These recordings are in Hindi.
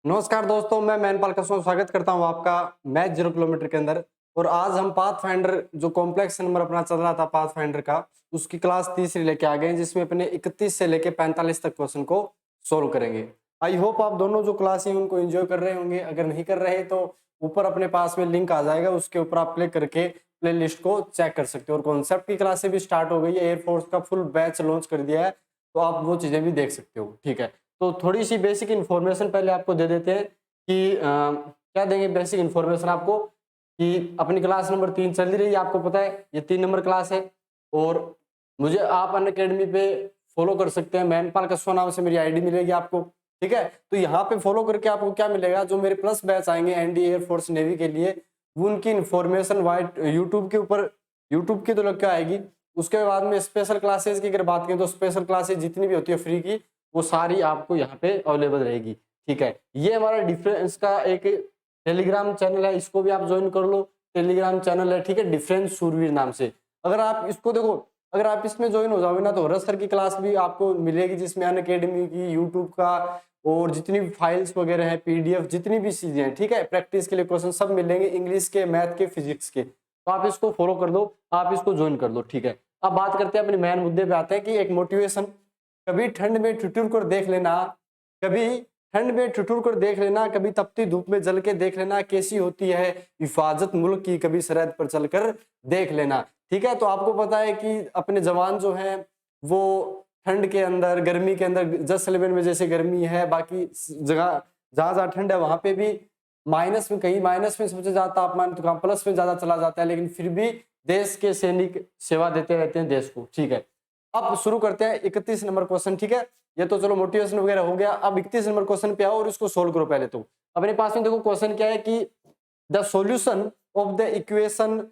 नमस्कार दोस्तों, मैं मैनपाल कसवा स्वागत करता हूं आपका मैथ 0 किलोमीटर के अंदर। और आज हम पाथफाइंडर जो कॉम्प्लेक्स नंबर अपना चल रहा था पाथफाइंडर का, उसकी क्लास तीसरी लेके आ गए हैं, जिसमें अपने 31 से लेके 45 तक क्वेश्चन को सोल्व करेंगे। आई होप आप दोनों जो क्लास है उनको एंजॉय कर रहे होंगे। अगर नहीं कर रहे तो ऊपर अपने पास में लिंक आ जाएगा, उसके ऊपर आप क्लिक करके प्ले लिस्ट को चेक कर सकते हो। और कॉन्सेप्ट की क्लासें भी स्टार्ट हो गई है, एयरफोर्स का फुल बैच लॉन्च कर दिया है, तो आप वो चीजें भी देख सकते हो। ठीक है, तो थोड़ी सी बेसिक इन्फॉर्मेशन पहले आपको दे देते हैं कि क्या देंगे बेसिक इन्फॉर्मेशन आपको, कि अपनी क्लास नंबर 3 चल रही है, आपको पता है ये 3 नंबर क्लास है। और मुझे आप अनअकैडमी पे फॉलो कर सकते हैं, मैनपाल कसवा नाम से मेरी आईडी मिलेगी आपको। ठीक है, तो यहाँ पे फॉलो करके आपको क्या मिलेगा, जो मेरे प्लस बैच आएंगे एनडी एयरफोर्स नेवी के लिए, वो उनकी इन्फॉर्मेशन वाइट यूट्यूब के ऊपर, यूट्यूब की तो लग के आएगी। उसके बाद में स्पेशल क्लासेस की अगर बात करें तो स्पेशल क्लासेस जितनी भी होती है फ्री की, वो सारी आपको यहाँ पे अवेलेबल रहेगी। ठीक है, ये हमारा डिफरेंस का एक टेलीग्राम चैनल है, इसको भी आप ज्वाइन कर लो। टेलीग्राम चैनल है, ठीक है, डिफरेंस सूरवीर नाम से। अगर आप इसको देखो, अगर आप इसमें ज्वाइन हो जाओगे ना, तो हरस सर की क्लास भी आपको मिलेगी, जिसमें अनअकैडमी की, यूट्यूब का, और जितनी भी फाइल्स वगैरह हैं, पीडीएफ, जितनी भी चीजें हैं, ठीक है, प्रैक्टिस के लिए क्वेश्चन सब मिलेंगे, इंग्लिश के, मैथ के, फिजिक्स के। तो आप इसको फॉलो कर दो, आप इसको ज्वाइन कर दो। ठीक है, अब बात करते हैं अपने मेन मुद्दे पे आते हैं कि एक मोटिवेशन। कभी ठंड में ठिठुर कर देख लेना, कभी ठंड में ठिठुर कर देख लेना, कभी तपती धूप में जल के देख लेना, कैसी होती है हिफाजत मुल्क की, कभी सरहद पर चलकर देख लेना। ठीक है, तो आपको पता है कि अपने जवान जो हैं वो ठंड के अंदर, गर्मी के अंदर, जैसलमेर में जैसे गर्मी है, बाकी जगह जहां जहां ठंड है वहां पे भी माइनस में, कहीं माइनस में सबसे ज्यादा तापमान, तो कहाँ प्लस में ज्यादा चला जाता है, लेकिन फिर भी देश के सैनिक सेवा देते रहते हैं देश को। ठीक है, अब शुरू करते हैं 31 नंबर क्वेश्चन। ठीक है, ये तो चलो मोटिवेशन वगैरह हो गया। अब 31 नंबर क्वेश्चन पे आओ और इसको सोल्व करो। पहले तो अपने पास में देखो क्वेश्चन क्या है कि the solution of the equation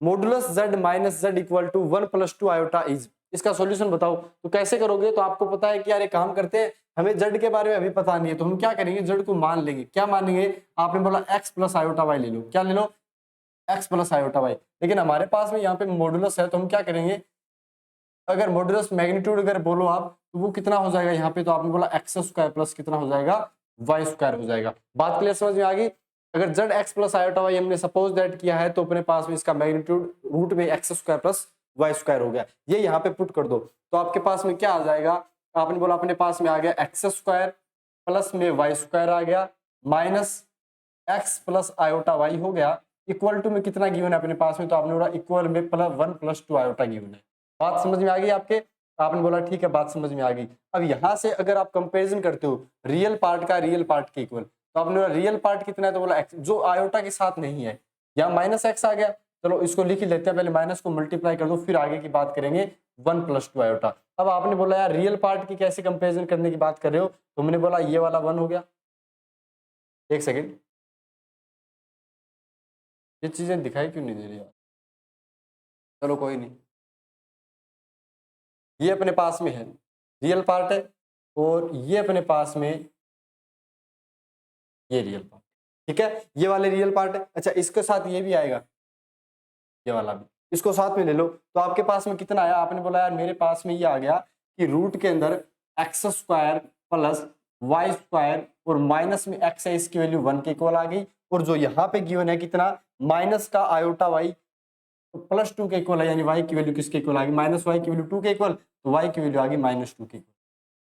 modulus z minus z equal to 1 plus 2 iota is. इसका सॉल्यूशन बताओ। तो कैसे करोगे, तो आपको पता है कि यार एक काम करते हैं, हमें z के बारे में अभी पता नहीं है, तो हम क्या करेंगे, z को मान लेंगे। क्या मानेंगे, आपने बोला x प्लस आयोटा y ले लो। क्या ले लो, x प्लस आयोटा y। लेकिन हमारे पास में यहाँ पे मॉडुलस है, तो हम क्या करेंगे, अगर मॉडुलस मैग्नीट्यूड अगर बोलो आप, तो वो कितना हो जाएगा यहाँ पे, तो आपने बोला एक्स स्क्वायर प्लस कितना हो जाएगा, वाई स्क्वायर हो जाएगा। बात क्लियर समझ में आ गई। अगर Z X plus iota Y हमने सपोज दैट किया है, तो अपने पास में इसका मैग्नीट्यूड रूट में X square plus Y square हो गया। ये यहाँ पे पुट कर दो, तो आपके पास में क्या आ जाएगा, आपने बोला अपने पास में आ गया एक्स स्क्वायर प्लस में वाई स्क्वायर आ गया, minus X plus iota Y हो गया, इक्वल टू में कितना गिवन है अपने पास में, तो आपने बोला इक्वल में प्लस 1 प्लस 2 आयोटा गिवन है। बात समझ में आ गई आपके, आपने बोला ठीक है, बात समझ में आ गई। अब यहां से अगर आप कंपैरिजन करते हो रियल पार्ट का रियल पार्ट के इक्वल, तो आपने बोला रियल पार्ट कितना है, तो बोला एक्स, जो आयोटा के साथ नहीं है, यहाँ माइनस एक्स आ गया। चलो इसको लिख ही लेते हैं, पहले माइनस को मल्टीप्लाई कर दो, फिर आगे की बात करेंगे 1 प्लस 2 आयोटा। अब आपने बोला यार रियल पार्ट की कैसे कंपेरिजन करने की बात कर रहे हो, तो मैंने बोला ये वाला 1 हो गया। एक सेकेंड, ये चीजें दिखाई क्यों नहीं दे रही यार, चलो कोई नहीं, ये अपने पास में है रियल पार्ट है, और ये अपने पास में ये रियल पार्ट। ठीक है, ये वाले रियल पार्ट है। अच्छा, इसके साथ ये भी आएगा, ये वाला भी, इसको साथ में ले लो, तो आपके पास में कितना आया, आपने बोला यार मेरे पास में ये आ गया कि रूट के अंदर X square plus Y square और माइनस में एक्स है, इसकी वैल्यू 1 के इक्वल आ गई। और जो यहाँ पे गिवन है कितना, माइनस का आयोटा वाई, तो प्लस 2 के इक्वल है, यानी y की वैल्यू किसके इक्वल आ गई, माइनस वाई की वैल्यू 2 के इक्वल, तो y की वैल्यू आ गई माइनस 2 के इक्वल।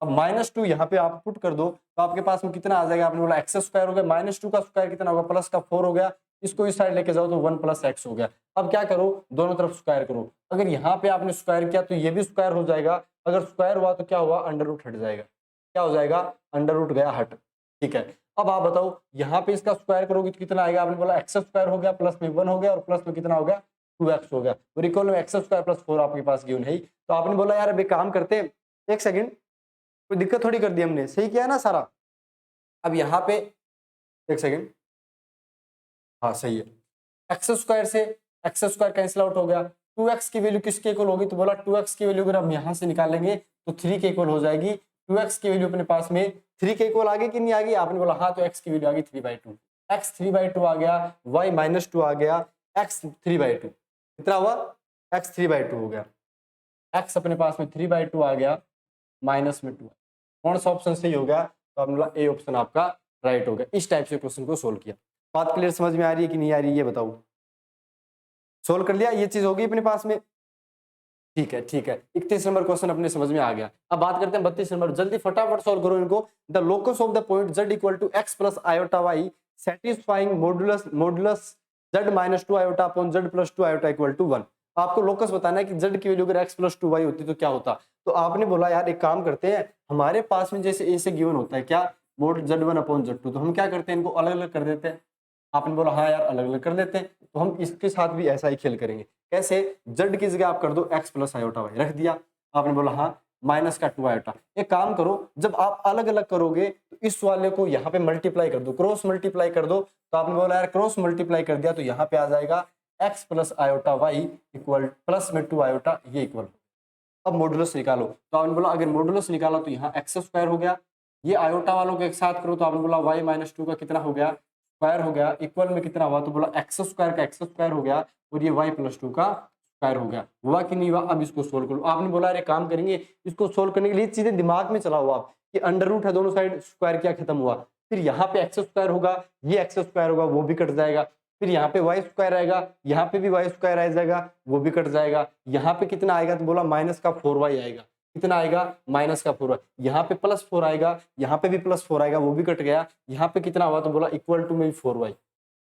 अब माइनस 2 यहाँ पे आप पुट कर दो, तो आपके पास में कितना आ जाएगा, आपने बोला एक्स स्क्वायर हो गया, माइनस 2 का स्क्वायर कितना होगा, प्लस का 4 हो गया, इसको इस साइड लेके जाओ तो 1 प्लस एक्स हो गया। अब क्या करो, दोनों तरफ स्क्वायर करो। अगर यहाँ पे आपने स्क्वायर किया तो ये भी स्क्वायर हो जाएगा, अगर स्क्वायर हुआ तो क्या हुआ, अंडर रूट हट जाएगा। क्या हो जाएगा, अंडर रूट गया हट। ठीक है, अब आप बताओ यहाँ पे इसका स्क्वायर करोगे तो कितना आएगा, आपने बोला एक्स स्क्वायर हो गया, प्लस में 1 हो गया, और प्लस में कितना हो गया, 2x हो गया, और इक्वल में एक्स स्क्वायर प्लस 4 आपके पास गिवन है। तो आपने बोला यार अब एक काम करते हैं, एक सेकंड, कोई दिक्कत थोड़ी कर दी हमने, सही किया है ना सारा। अब यहाँ पे एक सेकंड, हाँ सही है, एक्स स्क्वायर से एक्स स्क्वायर कैंसिल आउट हो गया, 2x की वैल्यू किसके इक्वल होगी, तो बोला 2x की वैल्यू अगर हम यहाँ से निकालेंगे तो 3 के इक्वल हो जाएगी। 2x की वैल्यू अपने पास में 3 के इक्वल आ गई कि नहीं आ गई, आपने बोला हाँ, तो x की वैल्यू आ गई 3/2, x 3/2 आ गया, y -2 आ गया, x 3/2 कितना हुआ, x 3/2 हो गया, x अपने पास में 3/2 आ गया, माइनस में 2। कौन सा ऑप्शन सही हो गया, तो आपने बोला ए ऑप्शन आपका राइट हो गया। इस टाइप से क्वेश्चन को सोल्व किया। बात क्लियर समझ में आ रही है कि नहीं आ रही है, ये बताओ। सोल्व कर लिया, ये चीज होगी अपने पास में। ठीक है ठीक है, 31 नंबर क्वेश्चन अपने समझ में आ गया। अब बात करते हैं 32 नंबर, जल्दी फटाफट सॉल्व करो इनको। The locus of the point z equal to x plus iota y satisfying modulus modulus z minus 2 iota upon z plus 2 iota equal to 1। आपको लोकस बताना है कि z की वैल्यू अगर x प्लस 2y होती तो क्या होता। तो आपने बोला यार एक काम करते हैं, हमारे पास में जैसे a से गिवन होता है क्या, मोड z1 अपॉन z2, तो हम क्या करते हैं, इनको अलग अलग कर देते हैं। आपने बोला हाँ यार अलग अलग कर देते हैं, तो हम इसके साथ भी ऐसा ही खेल करेंगे। कैसे, z की जगह आप कर दो x प्लस आयोटा y, रख दिया। आपने बोला हाँ माइनस का 2 आयोटा। एक काम करो, जब आप अलग अलग करोगे तो इस वाले को यहाँ पे मल्टीप्लाई कर दो, क्रॉस मल्टीप्लाई कर दो। तो आपने बोला यार क्रॉस मल्टीप्लाई कर दिया तो यहाँ पे आ जाएगा x plus iota y equal plus में 2 आयोटा, ये इक्वल। अब मॉडुलस निकालो, तो आपने बोला अगर मॉडुलस निकाला तो यहाँ एक्स स्क्वायर हो गया, ये आयोटा वालों को एक साथ करो तो आपने बोला y माइनस 2 का कितना हो गया, स्क्वायर हो गया, इक्वल में कितना हुआ, तो बोला एक्स स्क्वायर का एक्स स्क्वायर हो गया और ये y प्लस 2 का स्क्वायर हो गया। हुआ कि नहीं हुआ। अब इसको सोल्व करो। आपने बोला अरे काम करेंगे, इसको सोल्व करने के लिए चीजें दिमाग में चलाओ आप कि अंडर रूट है दोनों साइड, स्क्वायर क्या खत्म हुआ, फिर यहाँ पे एक्स स्क्वायर होगा, ये एक्स स्क्वायर होगा, वो भी कट जाएगा, फिर यहाँ पे वाई स्क्वायर आएगा, यहाँ पे भी वाई स्क्वायर आ जाएगा, वो भी कट जाएगा। यहाँ पे कितना आएगा, तो बोला माइनस का 4y आएगा, कितना आएगा माइनस का 4y। यहाँ पे प्लस 4 आएगा, यहाँ पे भी प्लस 4 आएगा, वो भी कट गया। यहाँ पे कितना हुआ, तो बोला इक्वल टू में 4y,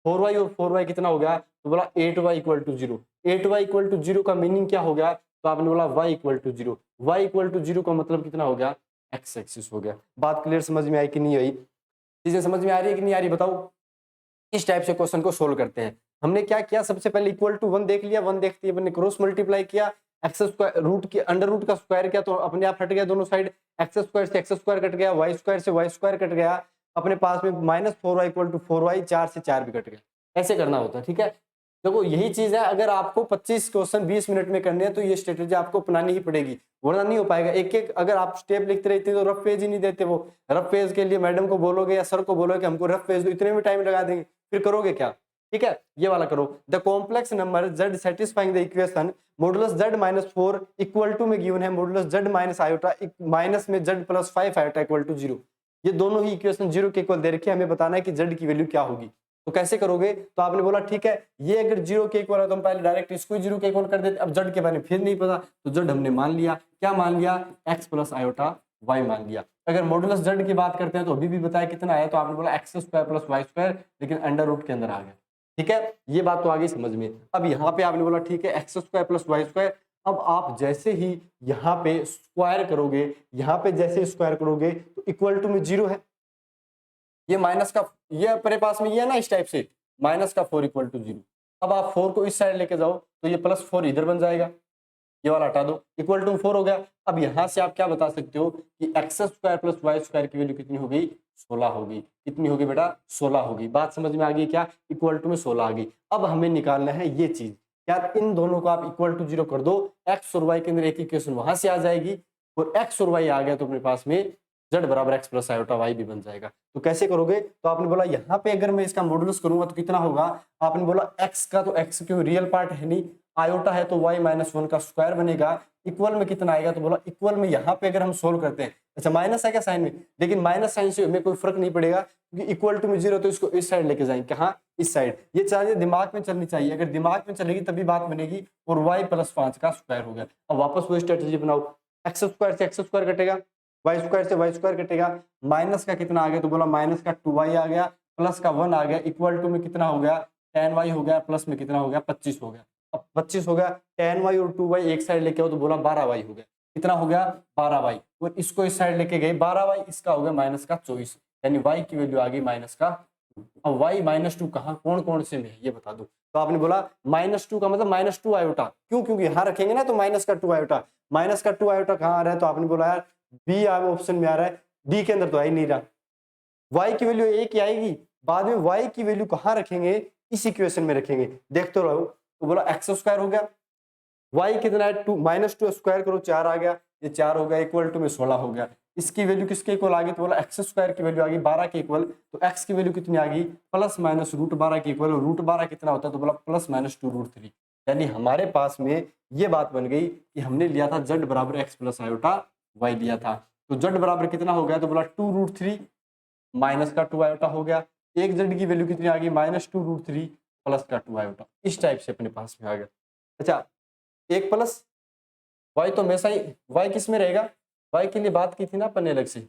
4y और 4y कितना हो गया, तो बोला 8y equal to 0। 8y equal to 0 का मीनिंग क्या हो गया, तो आपने बोला y equal to 0। y equal to 0 का मतलब कितना हो गया, x एक्सिस हो गया। बात क्लियर समझ में आई कि नहीं आई, चीजें समझ में आ रही है कि नहीं आ रही, बताओ। इस टाइप से क्वेश्चन को सोल्व करते हैं। हमने क्या किया, सबसे पहले इक्वल टू 1 देख लिया, 1 देखते ही अपने क्रॉस मल्टीप्लाई किया, एक्स स्क्वायर रूट के अंडर रूट का स्क्वायर किया तो अपने आप हट गया दोनों साइड, एक्स स्क्वायर से एक्स स्क्वायर कट गया, वाई स्क्वायर से वाई स्क्वायर कट गया, अपने पास में minus 4y equal to 4y, 4 से 4 भी कट गया। ऐसे करना होता है, ठीक है। देखो यही चीज है, अगर आपको 25 क्वेश्चन 20 मिनट में करने हैं तो ये स्ट्रेटेजी आपको अपनानी ही पड़ेगी, वरना नहीं हो पाएगा। एक एक अगर आप स्टेप लिखते रहते तो रफ पेज ही नहीं देते। वो रफ पेज के लिए मैडम को बोलोगे या सर को बोलोगे हमको रफ पेज दो, इतने में टाइम लगा देंगे, फिर करोगे क्या, ठीक है। ये वाला करो, the complex number z satisfying the equation modulus z minus 4 equal to में गिवन है modulus z minus iota minus में z plus 5 iota equal to 0। ये दोनों ही इक्वेशन 0 के इक्वल दे रखे, हमें बताना है कि z की वैल्यू क्या होगी। तो कैसे करोगे, तो आपने बोला ठीक है ये अगर 0 के इक्वल है तो हम पहले डायरेक्ट इसको ही 0 के इक्वल कर देते। अब z के बारे में फिर नहीं पता, तो z हमने मान लिया, क्या मान लिया, x प्लस आयोटा y मान लिया। अगर मॉडुलस z की बात करते हैं तो अभी भी बताया कितना आया, तो आपने बोला x square plus Y square, लेकिन अंडर रूट के अंदर आ गया, ठीक है। ये बात तो आ गई समझ में। अब यहाँ पे आपने बोला ठीक है x square plus Y square, अब आप जैसे ही यहाँ पे स्क्वायर करोगे, यहाँ पे जैसे स्क्वायर करोगे तो इक्वल टू में 0 है, ये माइनस का, ये अपने पास में ये है ना इस टाइप से, माइनस का 4 इक्वल टू 0। अब आप 4 को इस साइड लेके जाओ तो ये प्लस 4 इधर बन जाएगा, ये वाला हटा दो, इक्वल टू 4 हो गया। अब यहां से आप क्या बता सकते हो कि x square plus Y square की वैल्यू कितनी हो गई, 16 हो गई। कितनी होगी बेटा, 16 होगी। बात समझ में आ गई क्या, इक्वल टू में 16 आ गई। अब हमें निकालना है ये चीज, यार इन दोनों को आप इक्वल टू 0 कर दो, एक्स और वाई के अंदर एक इक्वेशन वहां से आ जाएगी, और एक्स और वाई आ गया तो अपने पास में z बराबर एक्स प्लस आयोटा वाई भी बन जाएगा। तो कैसे करोगे, तो आपने बोला यहाँ पे अगर मैं इसका मॉडुलस करूंगा तो कितना होगा, आपने बोला x का, तो x क्यों रियल पार्ट है नहीं, आयोटा है तो y माइनस 1 का स्क्वायर बनेगा, इक्वल में कितना आएगा, तो बोला इक्वल में यहाँ पे अगर हम सोल्व करते हैं, अच्छा माइनस है क्या साइन में, लेकिन माइनस साइन से हमें कोई फर्क नहीं पड़ेगा क्योंकि इक्वल टू में 0, तो इसको इस साइड लेके जाएंगे, कहाँ, इस साइड। ये चाहिए दिमाग में चलनी चाहिए, अगर दिमाग में चलेगी तभी बात बनेगी। और y प्लस 5 का स्क्वायर हो गया। अब वापस वो स्ट्रेटेजी बनाओ, एक्स स्क्वायर से एक्स स्क्वायर कटेगा, वाई स्क्वायर से वाई स्क्वायर कटेगा, माइनस का कितना आ गया, तो बोला माइनस का 2y आ गया, प्लस का 1 आ गया, इक्वल टू में कितना हो गया, 10y हो गया, प्लस में कितना हो गया, 25 हो गया। अब 25 हो गया, 10y और 2y एक साइड लेके आओ तो बोला 12y हो गया, कितना हो गया, 12y, और इसको इस साइड लेके गए 12y, इसका हो गया माइनस का 24, यानी y की वैल्यू आ गई माइनस का 2। अब y माइनस 2 कहाँ, कौन कौन से में है ये बता दो। तो आपने बोला माइनस 2 का मतलब माइनस 2 आयोटा, क्यों, क्योंकि यहाँ रखेंगे ना तो माइनस का 2 आयोटा, माइनस का 2 आयोटा कहाँ आ रहा है, तो आपने बोला यार बी ऑप्शन में आ रहा है, डी के अंदर तो आ ही नहीं रहा। y की वैल्यू एक ही आएगी, बाद में y की वैल्यू कहाँ रखेंगे, इस इक्वेशन में रखेंगे, देखते रहो। तो बोला एक्स स्क्वायर हो गया, y कितना है 2, माइनस 2 स्क्वायर करो 4 आ गया, ये 4 हो गया, इक्वल टू में 16 हो गया। इसकी वैल्यू किसके इक्वल आ गई, तो बोला एक्स स्क्वायर की वैल्यू आ गई 12 के इक्वल, तो x की वैल्यू कितनी आ गई, प्लस माइनस रूट 12 के इक्वल, रूट 12 कितना होता है, तो बोला प्लस माइनस 2 रूट 3। यानी हमारे पास में ये बात बन गई कि हमने लिया था z बराबर एक्स प्लस आयोटा y लिया था, तो z बराबर कितना हो गया, तो बोला 2 रूट 3 माइनस का 2 आयोटा हो गया। एक जेड की वैल्यू कितनी आ गई, -2√3 प्लस का 2 आयोटा। इस टाइप से अपने पास में आ गया। अच्छा, एक प्लस y तो हमेशा ही y किस में रहेगा, y के लिए बात की थी ना अपन ने अलग से,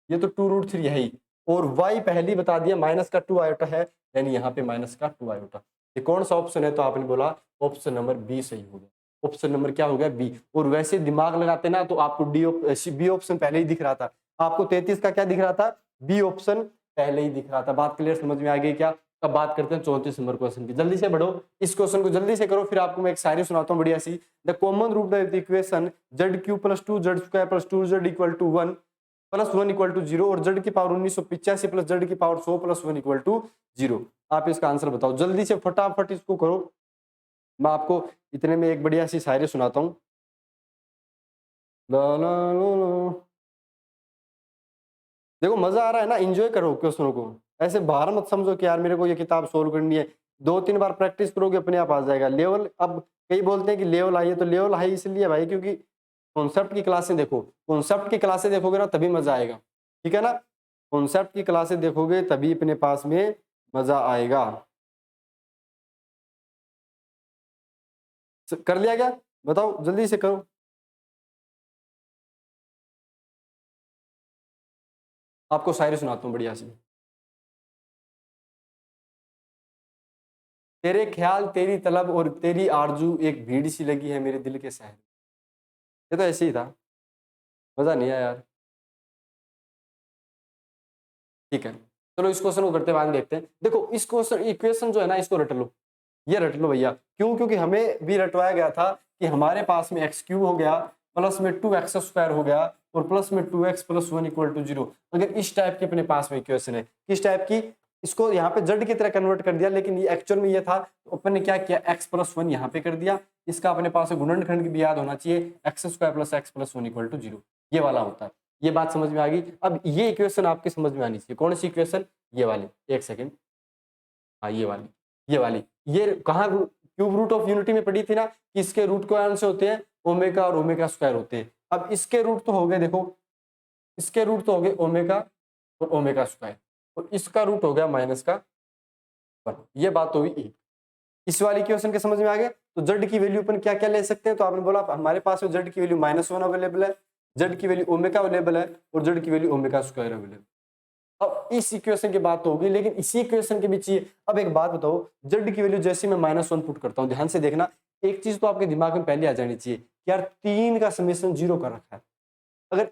ये तो 2√3 है ही, और y पहले ही बता दिया माइनस का 2 आयोटा है, यानी यहाँ पे माइनस का 2 आयोटा। ये कौन सा ऑप्शन है, तो आपने बोला ऑप्शन नंबर बी सही हो गया। ऑप्शन नंबर क्या हो गया, बी। और वैसे दिमाग लगाते ना तो आपको बी ऑप्शन पहले ही दिख रहा था। आपको 33 का क्या दिख रहा था, बी ऑप्शन पहले ही दिख रहा था। बात क्लियर समझ में आ गई क्या। अब बात करते हैं 34 नंबर क्वेश्चन की। जल्दी से बढ़ो, इस क्वेश्चन को जल्दी से करो, फिर आपको मैं एक शायरी सुनाता हूँ बढ़िया सी। The common root of the equation z³ + 2z² + 2z = 1 + 1 = 0 और z की पावर 1985 + z की पावर 100 + 1 = 0। आप इसका आंसर बताओ जल्दी से, फटाफट इसको करो। मैं आपको इतने में एक बढ़िया सी शायरी सुनाता हूँ। ला ला ला ला। देखो मजा आ रहा है ना, एंजॉय करो क्वेश्चनों को, ऐसे बाहर मत समझो कि यार मेरे को ये किताब सोल्व करनी है। 2-3 बार प्रैक्टिस करोगे अपने आप आ जाएगा लेवल। अब कई बोलते हैं कि लेवल हाई है, तो लेवल हाई इसलिए भाई क्योंकि कॉन्सेप्ट की क्लासें देखो, कॉन्सेप्ट की क्लासें देखोगे ना तभी मजा आएगा, ठीक है ना। कॉन्सेप्ट की क्लासें देखोगे तभी अपने पास में मजा आएगा। कर लिया क्या, बताओ जल्दी से करो। आपको शायरी सुनाता हूँ बढ़िया सी। तेरे ख्याल तेरी तलब और तेरी आरजू एक भीड़ सी लगी है मेरे दिल के शहर। ये तो ऐसे ही था, मजा नहीं आया यार। ठीक है, चलो इस क्वेश्चन को करते बाद देखते हैं। देखो इस क्वेश्चन इक्वेशन जो है ना, इसको रट लो, ये रट लो भैया। क्यों, क्योंकि हमें भी रटवाया गया था कि हमारे पास में x³ हो गया, प्लस में 2x² हो गया, और प्लस में 2x + 1 = 0। अगर इस टाइप की अपने पास में इक्वेशन है, किस टाइप की, इसको यहाँ पे z की तरह कन्वर्ट कर दिया, लेकिन ये एक्चुअल में ये था, तो अपन ने क्या किया, x + 1 यहाँ पे कर दिया। इसका अपने पास गुणनखंड भी याद होना चाहिए, x² + x + 1 = 0, ये वाला होता है। ये बात समझ में आ गई। अब ये इक्वेशन आपकी समझ में आनी चाहिए, कौन सी इक्वेशन, ये वाली, एक सेकेंड, हाँ ये वाली, ये कहाँ क्यूब रूट ऑफ यूनिटी में पड़ी थी ना, कि इसके रूट कौन से होते हैं, ओमेगा और ओमेगा स्क्वायर होते हैं। अब इसके रूट तो हो गए, देखो इसके रूट तो हो गए ओमेगा और ओमेगा स्क्वायर, और इसका रूट हो गया माइनस का 1। ये बात तो हुई। इस वाली क्वेश्चन के समझ में आ गया। तो z की वैल्यू अपन क्या क्या ले सकते हैं, तो आपने बोला हमारे पास में z की वैल्यू -1 अवेलेबल है, z की वैल्यू ओमेगा अवेलेबल है, और z की वैल्यू ओमेगा स्क्वायर अवेलेबल। अब इस इक्वेशन की बात तो होगी, लेकिन इसी इक्वेशन के बीच ये, अब एक बात बताओ, z की वैल्यू जैसे मैं -1 पुट करता हूँ, ध्यान से देखना, एक चीज तो आपके दिमाग में पहले आ जानी चाहिए कि यार 3 का समेशन 0 कर रखा है। अगर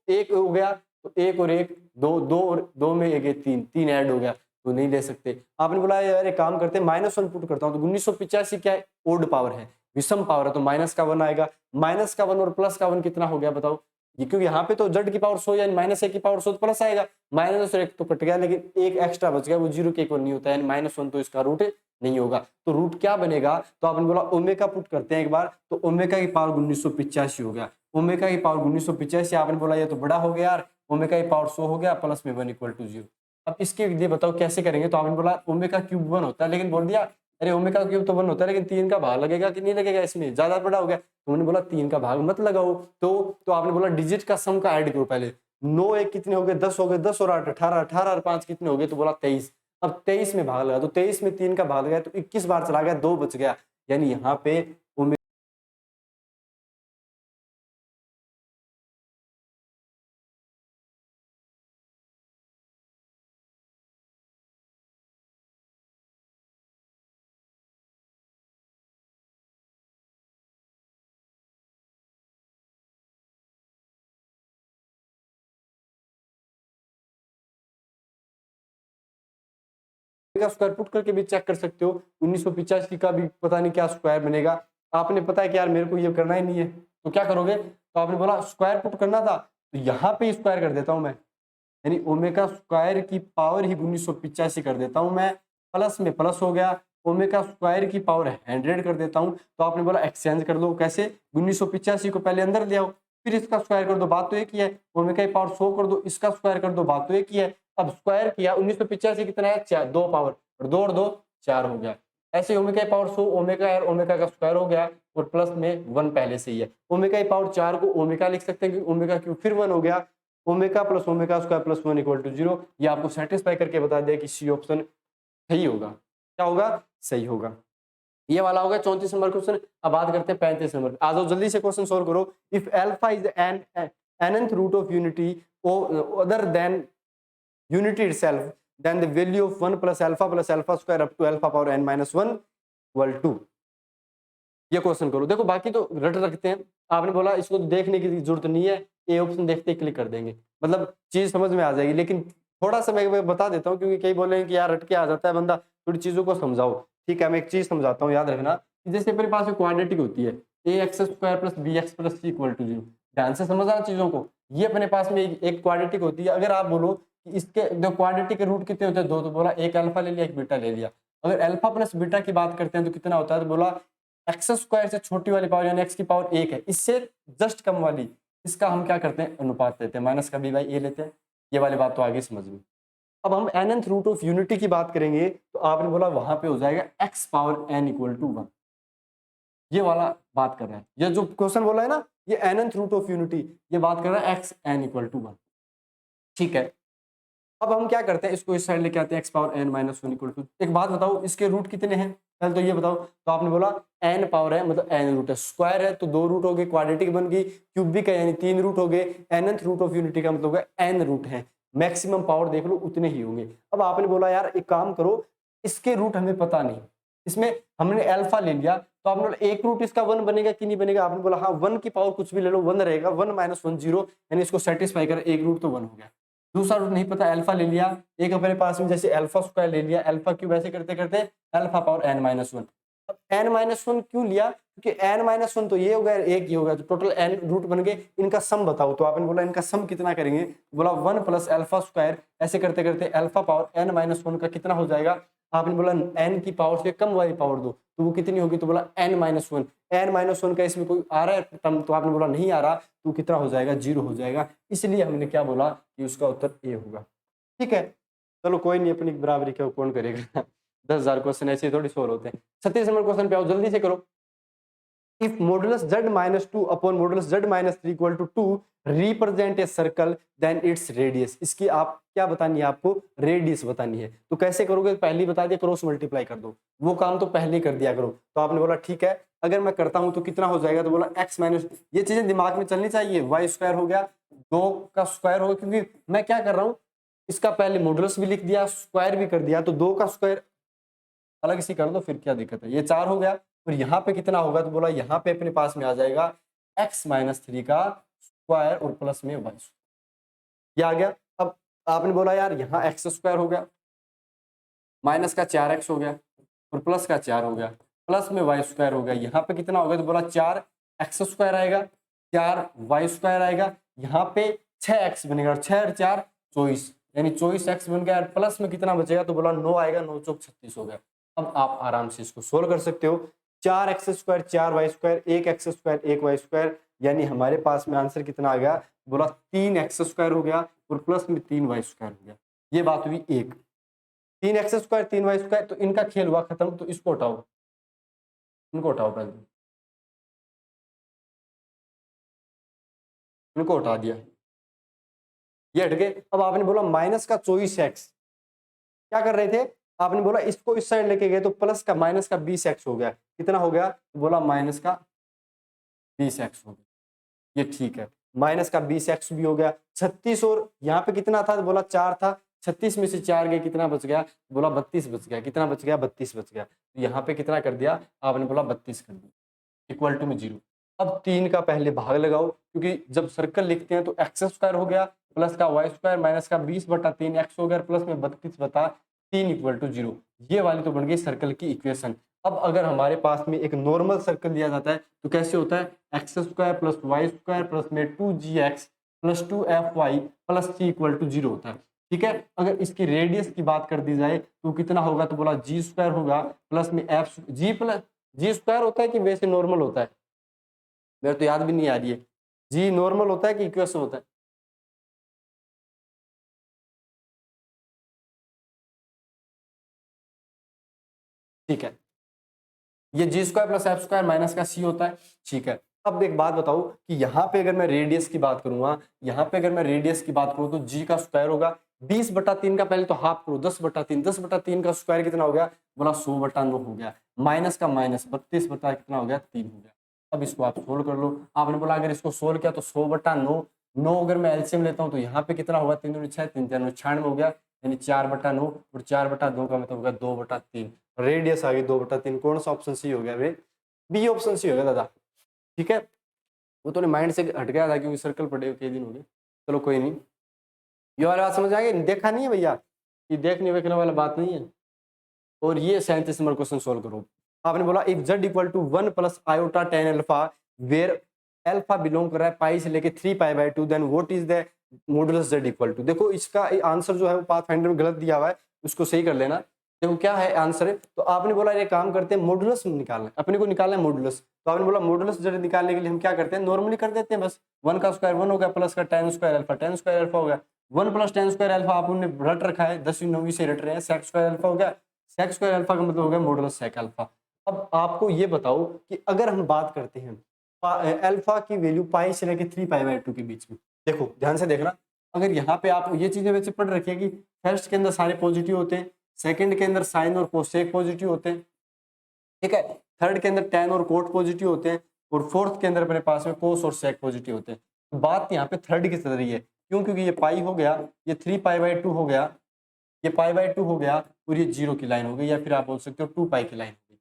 एक हो गया तो एक और एक, दो और दो में एक, तीन ऐड हो गया तो नहीं ले सकते। आपने बोला यार एक काम करते हैं, -1 पुट करता हूँ, तो 1985 क्या है, ओड पावर है, विषम पावर है, तो माइनस का 1 आएगा। माइनस का 1 और प्लस का 1 कितना हो गया बताओ, ये क्योंकि यहाँ पे तो z की पावर 100 यानी -1 की पावर 100 तो प्लस आएगा, -1 तो कट गया, लेकिन एक एक्स्ट्रा बच गया, वो 0 के इक्वल नहीं होता है, यानी -1 तो इसका रूट नहीं होगा। तो रूट क्या बनेगा, तो आपने बोला ओमेगा पुट करते हैं एक बार, तो ओमेगा की पावर 1985 हो गया। ओमेगा की पावर 1985, आपने बोला ये तो बड़ा हो गया यार, ओमेगा की पावर 100 हो गया, प्लस में 1 = 0। अब इसके लिए बताओ कैसे करेंगे, तो आपने बोला ओमेगा क्यूब 1 होता है, लेकिन बोल दिया अरे ओमेगा क्यूब तो 1 होता है, लेकिन 3 का भाग लगेगा कि नहीं लगेगा, इसमें ज्यादा बड़ा हो गया, तो उन्होंने बोला 3 का भाग मत लगाओ। तो आपने बोला डिजिट का सम का ऐड करो पहले, 9 1 कितने हो गए, 10 हो गए, 10 और 8 18, 18 और 5 कितने हो गए, तो बोला 23। अब 23 में भाग लगा, तो 23 में 3 का भाग लगा, तो 21 बार चला गया, 2 बच गया, यानी यहाँ पे का स्क्वायर पुट करके भी चेक कर सकते हो। 1985 का भी पता नहीं क्या स्क्वायर बनेगा। आपने पता है कि यार मेरे को ये करना ही नहीं है, तो क्या करोगे, तो आपने बोला स्क्वायर पुट करना था, तो यहाँ पे स्क्वायर कर देता हूं मैं, यानी ओमेगा स्क्वायर की पावर ही 1985 कर देता हूं मैं, प्लस में प्लस हो गया, ओमेगा स्क्वायर की पावर 100 कर देता हूं। तो आपने बोला एक्सचेंज कर दो, कैसे, 1985 को पहले अंदर ले आओ, फिर इसका स्क्वायर कर दो, बात तो एक ही है, ओमेगा की पावर 100 कर दो, इसका स्क्वायर कर दो, बात तो एक ही है। अब स्क्वायर किया, 1985 कितना है, 4, 2 पावर, और 2 4 हो गया। ऐसे ओमेगा की पावर 100 ओमेगा और ओमेगा का स्क्वायर हो गया, और प्लस में 1 पहले से ही है। ओमेगा की पावर 4 को ओमेगा लिख सकते हैं, क्योंकि ओमेगा क्यूब फिर 1 हो गया, omega plus omega square plus 1 equal to 0। ये आपको सेटिस्फाई करके बता दिया कि सी ऑप्शन सही होगा। क्या होगा? सही होगा। ये वाला हो गया 34 नंबर क्वेश्चन। अब बात करते हैं 35 नंबर। आ जाओ जल्दी से क्वेश्चन सोल्व करो। If alpha is an nth root of unity other than unity itself then the value of 1 plus alpha square up to alpha power n minus 1 equal to. ये क्वेश्चन करो। देखो बाकी तो रट रखते हैं, आपने बोला इसको देखने की जरूरत नहीं है, ए ऑप्शन देखते ही क्लिक कर देंगे, मतलब चीज समझ में आ जाएगी। लेकिन थोड़ा सा मैं बता देता हूँ, क्योंकि कई बोले कि यार रट के आ जाता है बंदा, थोड़ी चीजों को समझाओ। ठीक है, मैं एक चीज समझाता हूँ, याद रखना। जैसे अपने पास क्वाड्रेटिक होती है a x square plus b x plus c equal to 0। ध्यान से समझना चीजों को। ये अपने पास में एक क्वाड्रेटिक होती है। अगर आप बोलो कि इसके जो क्वाड्रेटिक के रूट कितने होते हैं, दो, तो बोला एक अल्फा ले लिया एक बीटा ले लिया। अगर अल्फा प्लस बीटा की बात करते हैं तो कितना होता है, तो बोला एक्स स्क्वायर से छोटी वाली पावर यानी एक्स की पावर 1 है, इससे जस्ट कम वाली, इसका हम क्या करते हैं, अनुपात लेते हैं, माइनस का बी बाई ए लेते हैं। ये वाली बात तो आगे समझ में। अब हम nth रूट ऑफ यूनिटी की बात करेंगे, तो आपने बोला वहां पे हो जाएगा x power n equal to 1। ये वाला बात कर रहा है, ये जो क्वेश्चन बोला है ना, ये nth रूट ऑफ यूनिटी, ये बात कर रहा है x n इक्वल टू 1। ठीक है, अब हम क्या करते हैं, इसको इस साइड लेके आते हैं, x power n minus 1 equal to. एक बात बताओ, इसके रूट कितने हैं पहले तो ये बताओ। तो आपने बोला n पावर है मतलब n रूट है, स्क्वायर है तो 2 रूट हो गए, क्वाड्रेटिक बन गई, क्यूबिक है यानी 3 रूट हो गए, nth रूट ऑफ यूनिटी का मतलब है n रूट है, मैक्सिमम पावर देख लो उतने ही होंगे। अब आपने बोला यार एक काम करो, इसके रूट हमें पता नहीं, इसमें हमने अल्फा ले लिया, तो आपने बोला एक रूट इसका 1 बनेगा कि नहीं बनेगा, आपने बोला हाँ 1 की पावर कुछ भी ले लो 1 रहेगा, 1 माइनस 1 0, यानी इसको सेटिस्फाई कर, एक रूट तो 1 हो गया। दूसरा रूट नहीं पता, अल्फा ले लिया, एक अपने पास में जैसे अल्फा स्क्वायर ले लिया, अल्फा क्यूब ऐसे करते करते अल्फा पावर n माइनस 1। अब n माइनस 1 क्यों लिया, क्योंकि n माइनस 1 तो ये हो गया, एक ये हो गया, तो टोटल n रूट बन गए, इनका सम बताओ। तो आपने बोला इनका सम कितना करेंगे, बोला 1 प्लस अल्फा स्क्वायर, ऐसे करते करते अल्फा पावर n माइनस 1 का कितना हो जाएगा। आपने बोला n की पावर से कम वाली पावर दो, तो वो कितनी होगी, तो बोला n माइनस 1। n माइनस 1 का इसमें कोई आ रहा है टर्म, तो आपने बोला नहीं आ रहा, तो कितना हो जाएगा, 0 हो जाएगा। इसलिए हमने क्या बोला कि उसका उत्तर ए होगा। ठीक है, चलो कोई नहीं, अपनी बराबरी क्या कौन करेगा 10,000 क्वेश्चन ऐसे थोड़ी सोल्व होते हैं। 36 नंबर क्वेश्चन पे आओ, जल्दी से करो। If modulus z minus 2 upon modulus z minus 3 equal to 2 represent a circle then its radius. इसकी आप क्या बतानी है, आपको रेडियस बतानी है। तो कैसे करोगे, पहले ही बता दिया, क्रॉस मल्टीप्लाई कर दो, वो काम तो पहले ही कर दिया करो। तो आपने बोला ठीक है, अगर मैं करता हूं तो कितना हो जाएगा, तो बोला x माइनस, ये चीजें दिमाग में चलनी चाहिए, वाई स्क्वायर हो गया, 2 का स्क्वायर हो गया, क्योंकि मैं क्या कर रहा हूँ, इसका पहले मॉडुलस भी लिख दिया, स्क्वायर भी कर दिया, तो 2 का स्क्वायर अलग से कर दो, फिर क्या दिक्कत है। ये 4 हो गया, और यहाँ पे कितना होगा, तो बोला यहाँ पे अपने पास में आ जाएगा x माइनस 3 का स्क्वायर और प्लस में वाई, ये आ गया। अब आपने बोला यार यहाँ एक्स स्क्वायर हो गया, माइनस का 4x हो गया, और प्लस का 4 हो गया, प्लस में वाई स्क्वायर हो गया, यहाँ पे कितना हो गया, तो बोला 4x स्क्वायर आएगा, 4y स्क्वायर आएगा, यहाँ पे 6x बनेगा, और 6 और 4 24, यानी 24x बन गया, प्लस में कितना बचेगा, तो बोला 9 आएगा, 9 चौक 36 हो गया। अब आप आराम से इसको सोल्व कर सकते हो, 4x square 4y square 1x square 1y square, यानी हमारे पास में आंसर कितना आ गया, बोला 3x स्क्वायर हो गया, और प्लस में 3y स्क्वायर हो गया। ये बात हुई एक, 3x स्क्वायर 3y स्क्वायर, तो इनका खेल हुआ खत्म, तो इसको हटाओ, इनको हटाओ, पहले इनको हटा दिया, ये हट गए। अब आपने बोला माइनस का 24x, क्या कर रहे थे, आपने बोला इसको इस साइड लेके गए, तो प्लस का माइनस का 20x हो गया, कितना हो गया, बोला माइनस का 20x हो गया, ये ठीक है, माइनस का 20x भी हो गया। 36 और यहाँ पे कितना था, तो बोला 4 था, 36 में से 4 गए, कितना बच गया, बोला 32 बच गया, कितना बच गया, 32 बच गया। तो यहाँ पे कितना कर दिया, आपने बोला 32 कर दिया, इक्वल टू में 0। अब 3 का पहले भाग लगाओ, क्योंकि जब सर्कल लिखते हैं तो एक्स स्क्वायर हो गया, प्लस का वाई स्क्वायर, माइनस का 20/3 एक्स हो गया, प्लस में 32/3 इक्वल टू 0। ये वाली तो बन गई सर्कल की इक्वेशन। अब अगर हमारे पास में एक नॉर्मल सर्कल दिया जाता है तो कैसे होता है, x square plus Y square plus में 2gx plus 2fy plus c equal to 0 होता है। ठीक है, अगर इसकी रेडियस की बात कर दी जाए तो कितना होगा, तो बोला जी स्क्वायर होगा, प्लस में एफ जी प्लस जी स्क्वायर होता है कि वैसे नॉर्मल होता है, मेरे तो याद भी नहीं आ रही है, जी नॉर्मल होता है कि इक्वेशन होता है, ठीक है, ये G square plus F square minus का सी होता है। ठीक है, अब एक बात बताओ कि यहाँ पे अगर मैं रेडियस की बात करूंगा, यहाँ पे अगर मैं रेडियस की बात करूँ तो जी का स्क्वायर होगा 20/3 का, पहले तो हाफ करो 10/3, 10/3 का स्क्वायर कितना हो गया, बोला 100/9 हो गया, माइनस का माइनस 32 बटा कितना हो गया 3 हो गया। अब इसको आप सोल्व कर लो। आपने बोला अगर इसको सोल्व किया तो 100/9, 9 अगर मैं एलसीएम लेता हूँ तो यहाँ पे कितना होगा, 3 दूनी 6, 3 4 96 हो गया, यानी 4/9 और 4/2 का मतलब होगा 2/3। रेडियस आ गई 2/3। कौन सा ऑप्शन सी हो गया भाई, बी ऑप्शन सी हो गया दादा। ठीक है, वो तो माइंड से हट गया था क्योंकि सर्कल पड़े हुए कई दिन हो गए। चलो कोई नहीं, ये वाला बात समझ आ गई, देखा नहीं है भैया, ये देखने वेखने वाला बात नहीं है। और ये 37 नंबर क्वेश्चन सोल्व करो। आपने बोला if z equal to 1 plus iota tan alpha where alpha belong कर रहा है पाई से लेके 3π/2, then what is the modulus z equal to. देखो इसका आंसर जो है वो पाथफाइंडर में गलत दिया हुआ है, उसको सही कर लेना। देखो क्या है आंसर है, तो आपने बोला ये काम करते हैं मॉडुलस निकालना है, अपने को निकालना है मॉडुलस। तो आपने बोला मॉडुलस z निकालने के लिए हम क्या करते हैं, नॉर्मली कर देते हैं बस, 1 का स्क्वायर 1 हो गया प्लस का tan square alpha, tan square alpha हो गया 1 प्लस tan स्क्वायर अल्फा आपने रट रखा है 10वीं 9वीं से रट रहे हैं, sec स्क्वायर अल्फा हो गया, sec स्क्वायर अल्फा का मतलब हो गया मॉडुलस sec अल्फा। अब आपको ये बताओ कि अगर हम बात करते हैं अल्फा की वैल्यू पाई से लेके 3π/2 के बीच में, देखो ध्यान से देखना, अगर यहाँ पे आप ये चीजें वैसे पढ़ रखिए कि फर्स्ट के अंदर सारे पॉजिटिव होते हैं, सेकंड के अंदर साइन और कोसेक पॉजिटिव होते हैं, ठीक है, थर्ड के अंदर टैन और कोट पॉजिटिव होते हैं, और फोर्थ के अंदर अपने पास में कोस और सेक पॉजिटिव होते हैं। बात यहाँ पे थर्ड की चल रही है, क्यों, क्योंकि ये पाई हो गया, ये 3π/2 हो गया, ये π/2 हो गया, और ये 0 की लाइन हो गई, या फिर आप बोल सकते हो 2π की लाइन हो गई।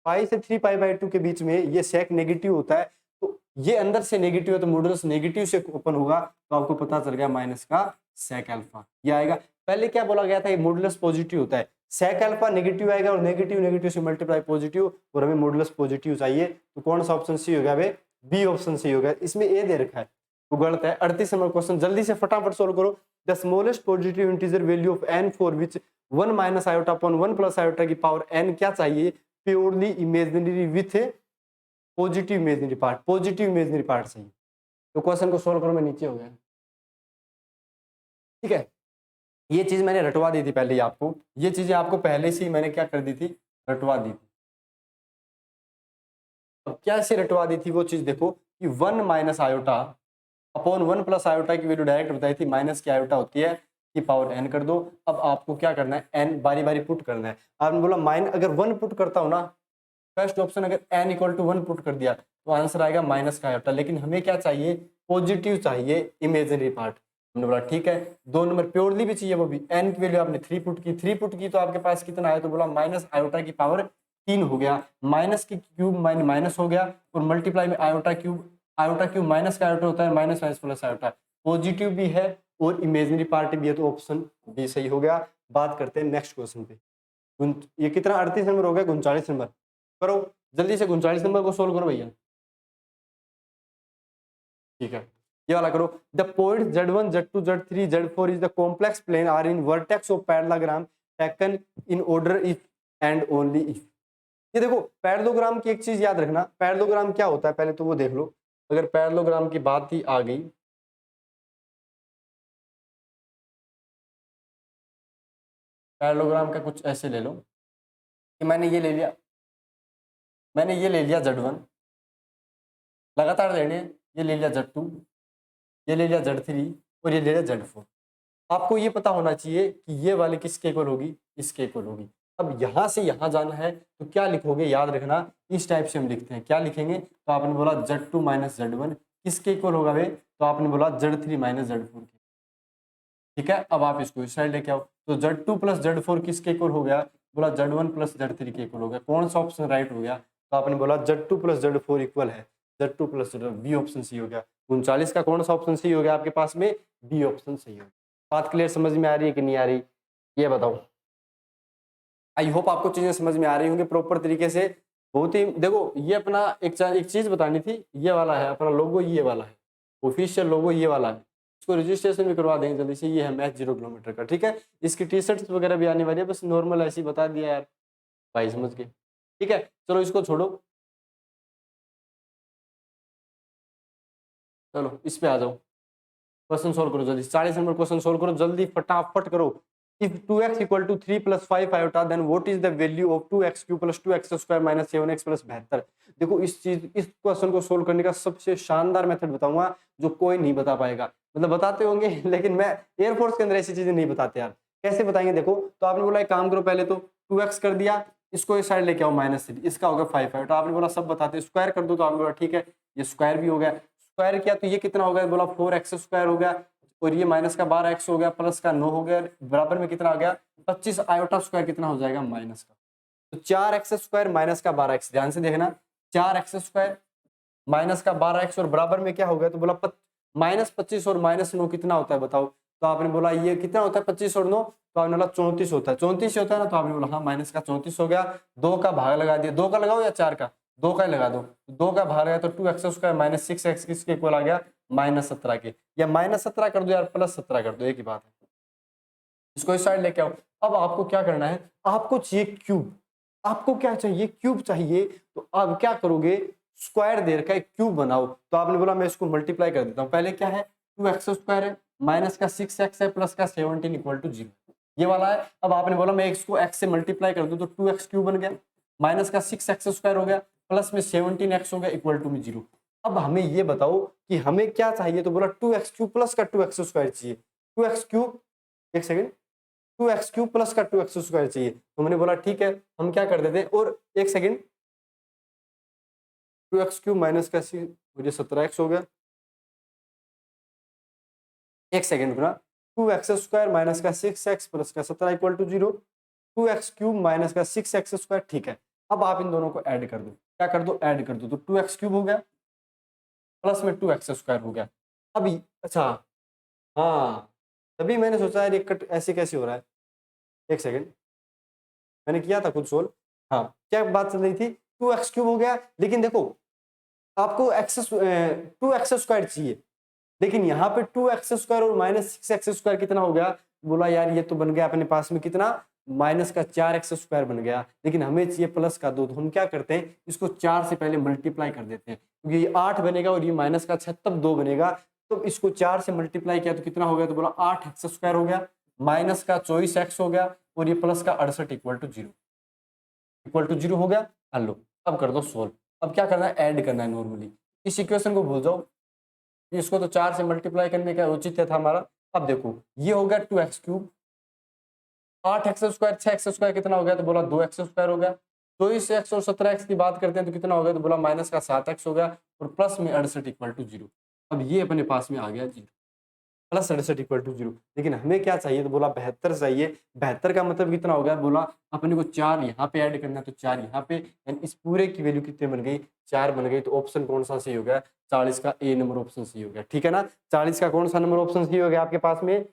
पाई से 3π/2 के बीच में ये सेक नेगेटिव होता है, तो ये अंदर से नेगेटिव है तो मॉडुलस नेगेटिव से ओपन होगा, तो आपको पता चल गया माइनस का सेक अल्फा ये आएगा। पहले क्या बोला गया था, ये मॉडुलस पॉजिटिव होता है, सेक अल्फा नेगेटिव आएगा और नेगेटिव नेगेटिव से मल्टीप्लाई पॉजिटिव, और हमें मॉडुलस पॉजिटिव चाहिए, तो कौन सा ऑप्शन सी हो गया भाई, बी ऑप्शन सी हो गया। इसमें ए दे रखा है तो गलत है। 38 नंबर क्वेश्चन जल्दी से फटाफट सोल्व करो। The smallest positive integer value of n for which 1 minus iota upon 1 plus iota की पावर n क्या चाहिए, purely imaginary with positive imaginary part, positive imaginary part चाहिए। तो क्वेश्चन को सोल्व करो, मैं नीचे हो गया, ठीक है। ये चीज मैंने रटवा दी थी पहले ही आपको, ये चीजें आपको पहले से ही मैंने क्या कर दी थी, रटवा दी थी। अब क्या से रटवा दी थी वो चीज देखो कि 1 minus iota upon 1 plus iota की वैल्यू डायरेक्ट बताई थी, माइनस की आयोटा होती है की पावर n कर दो। अब आपको क्या करना है, n बारी बारी पुट करना है। आपने बोला माइन अगर 1 पुट करता हूं ना, फर्स्ट ऑप्शन अगर n इक्वल टू 1 पुट कर दिया तो आंसर आएगा माइनस का आयोटा, लेकिन हमें क्या चाहिए, पॉजिटिव चाहिए इमेजिनरी पार्ट। हमने बोला ठीक है, 2 नंबर प्योरली भी चाहिए, वो भी n की वैल्यू आपने 3 पुट की, 3 पुट की तो आपके पास कितना आया, तो बोला माइनस आयोटा की पावर 3 हो गया, माइनस की क्यूब माइनस हो गया, और मल्टीप्लाई में आयोटा क्यूब माइनस का आयोटा होता है, minus minus plus iota, positive भी है और इमेजिनरी पार्ट भी है, तो ऑप्शन बी सही हो गया। बात करते हैं नेक्स्ट क्वेश्चन पे। ये कितना 38 नंबर हो गया, 39 नंबर करो जल्दी से, 39 नंबर को सोल्व करो भैया, ठीक है। ये वाला करो, the point z1 z2 z3 z4 is the complex plane are in vertex of parallelogram taken in order if and only if. ये देखो पैरेललोग्राम की एक चीज याद रखना, पैरेललोग्राम क्या होता है पहले तो वो देख लो। अगर पैरेललोग्राम की बात ही आ गई, पैरेललोग्राम का कुछ ऐसे ले लो कि मैंने ये ले लिया, मैंने ये ले लिया z1, लगातार लेने, ये ले लिया z2, ये ले लिया z3 और ये ले लिया z4। आपको ये पता होना चाहिए कि ये वाली किसके इक्वल होगी, इसके इक्वल होगी। अब यहाँ से यहाँ जाना है तो क्या लिखोगे, याद रखना इस टाइप से हम लिखते हैं, क्या लिखेंगे, तो आपने बोला z2 माइनस z1 किसके इक्वल होगा वे, तो आपने बोला z3 माइनस z4 के, ठीक है। अब आप इसको इस साइड लेके आओ, तो z2 प्लस z4 किसके इक्वल हो गया, बोला z1 प्लस z3 के इक्वल हो गया, कौन सा ऑप्शन राइट हो गया, तो आपने बोला z2 प्लस z4 इक्वल है z2 plus z1, B option सही हो गया। 39 का कौन सा ऑप्शन सही हो गया आपके पास में, बी ऑप्शन सही हो गया। बात क्लियर समझ में आ रही है कि नहीं आ रही, ये बताओ। आई होप आपको चीजें समझ में आ रही होंगी प्रॉपर तरीके से। बहुत ही देखो, ये अपना एक चीज बतानी थी, ये वाला है अपना लोगो, ये वाला है ऑफिशियल लोगो, ये वाला है, इसको रजिस्ट्रेशन भी करवा देंगे जल्दी से। ये है मैथ 0 किलोमीटर का, ठीक है। इसकी टी शर्ट्स वगैरह भी आने वाली है, बस नॉर्मल ऐसे ही बता दिया यार भाई समझ के, ठीक है। चलो इसको छोड़ो, चलो इस पे आ जाओ, क्वेश्चन सोल्व करो जल्दी, 40 नंबर क्वेश्चन सोल्व करो जल्दी फटाफट करो। if 2x equal to 3 plus 5 iota then what is the value of 2x cube plus 2x square minus 7x plus 72। देखो इस क्वेश्चन को सोल्व करने का सबसे शानदार मेथड बताऊंगा जो कोई नहीं बता पाएगा, मतलब बताते होंगे लेकिन मैं एयरफोर्स के अंदर ऐसी चीजें नहीं बताते यार। कैसे बताएंगे देखो, तो आपने बोला एक काम करो, पहले तो 2x कर दिया, इसको इस साइड लेके आओ -3, इसका होगा 5 आयोटा। आपने बोला सब बताते, स्क्वायर कर दो, तो आपने बोला ठीक है ये स्क्वायर भी हो गया, स्क्वायर किया तो ये कितना हो गया, बोला 4x स्क्वायर हो गया, और ये माइनस का 12x हो गया, प्लस का 9 हो गया, बराबर में कितना आ गया 25 आयोटा स्क्वायर कितना हो जाएगा माइनस का, तो 4x स्क्वायर माइनस का 12x, ध्यान से देखना 4x स्क्वायर माइनस का 12x और बराबर में क्या हो गया, तो बोला -25 और -9 कितना होता है बताओ, तो आपने बोला ये कितना होता है 25 और 9, तो आपने बोला 34 होता है, 34 होता है ना, तो आपने बोला हाँ माइनस का 34 हो गया, 2 का भाग लगा दिया, 2 का लगाओ या 4 का, 2 का ही लगा दो, 2 का भाग लगा तो 2x स्क्वायर माइनस 6x किसके इक्वल आ गया -17 के, या -17 कर दो यार +17 कर दो, एक ही बात है। इसको इस साइड लेके आओ। अब आपको क्या करना है, आपको चाहिए क्यूब, आपको क्या चाहिए क्यूब चाहिए, तो अब क्या करोगे स्क्वायर दे रखा है क्यूब बनाओ, तो आपने बोला मैं इसको मल्टीप्लाई कर देता हूँ, पहले क्या है 2x स्क्वायर है माइनस का 6x है प्लस का 17 इक्वल टू 0, ये वाला है। अब आपने बोला मैं x को x से मल्टीप्लाई कर दूं तो 2x क्यूब बन गया, माइनस का 6x स्क्वायर हो गया, प्लस में 17x हो गया इक्वल टू में 0। अब हमें ये बताओ कि हमें क्या चाहिए, तो बोला 2x क्यूब प्लस का 2x स्क्वायर चाहिए, 2x क्यूब, एक सेकेंड, 2x क्यूब प्लस का 2x स्क्वायर चाहिए, तो मैंने बोला ठीक है हम क्या कर देते हैं, और एक सेकेंड 2x क्यूब माइनस का 17x हो गया, एक सेकेंड बना 2x स्क्वायर माइनस का 6x प्लस का 17 equal to 0, 2x cube minus का 6x स्क्वायर, ठीक है। अब आप इन दोनों को ऐड कर दो, क्या कर दो ऐड कर दो, तो 2x क्यूब हो गया प्लस में 2x स्क्वायर हो गया। अभी अच्छा हाँ, तभी मैंने सोचा यार ये कट ऐसे कैसे हो रहा है, एक सेकेंड मैंने किया था खुद सोल्व। हाँ क्या बात चल रही थी, 2x क्यूब हो गया, लेकिन देखो आपको 2x स्क्वायर चाहिए, लेकिन यहाँ पे 2x स्क्वायर और -6x स्क्वायर कितना हो गया, बोला यार ये तो बन गया अपने पास में कितना माइनस का 4x स्क्वायर बन गया, लेकिन हमें चाहिए प्लस का 2, तो हम क्या करते हैं इसको 4 से पहले मल्टीप्लाई कर देते हैं, क्योंकि ये 8 बनेगा और ये माइनस का 6 तब 2 बनेगा, तो इसको 4 से मल्टीप्लाई किया तो कितना हो गया, तो बोला 8x स्क्वायर हो गया, माइनस का 24x हो गया, और ये प्लस का 68 इक्वल टू 0 हो गया। लो अब कर दो सोल्व। अब क्या करना है ऐड करना है, नॉर्मली इस इक्वेशन को भूल जाओ, इसको तो 4 से मल्टीप्लाई करने का औचित्य था हमारा। अब देखो ये हो गया 2x cube, 8x square 6x square कितना हो गया, तो बोला 2x स्क्वायर हो गया, 24x और 17x की बात करते हैं तो कितना हो गया, तो बोला माइनस का 7x हो गया, और प्लस में 68 इक्वल टू 0। अब ये अपने पास में आ गया 0 प्लस 68 इक्वल टू 0, लेकिन हमें क्या चाहिए, तो बोला 72 चाहिए। 72 का मतलब कितना हो गया, बोला अपने को 4 यहाँ पे ऐड करना है, तो 4 यहाँ पे, एंड इस पूरे की वैल्यू कितने बन गई 4 बन गई, तो ऑप्शन कौन सा सही हो गया 40 का ए नंबर ऑप्शन सही हो गया, ठीक है ना। 40 का कौन सा नंबर ऑप्शन सही हो गया आपके पास में,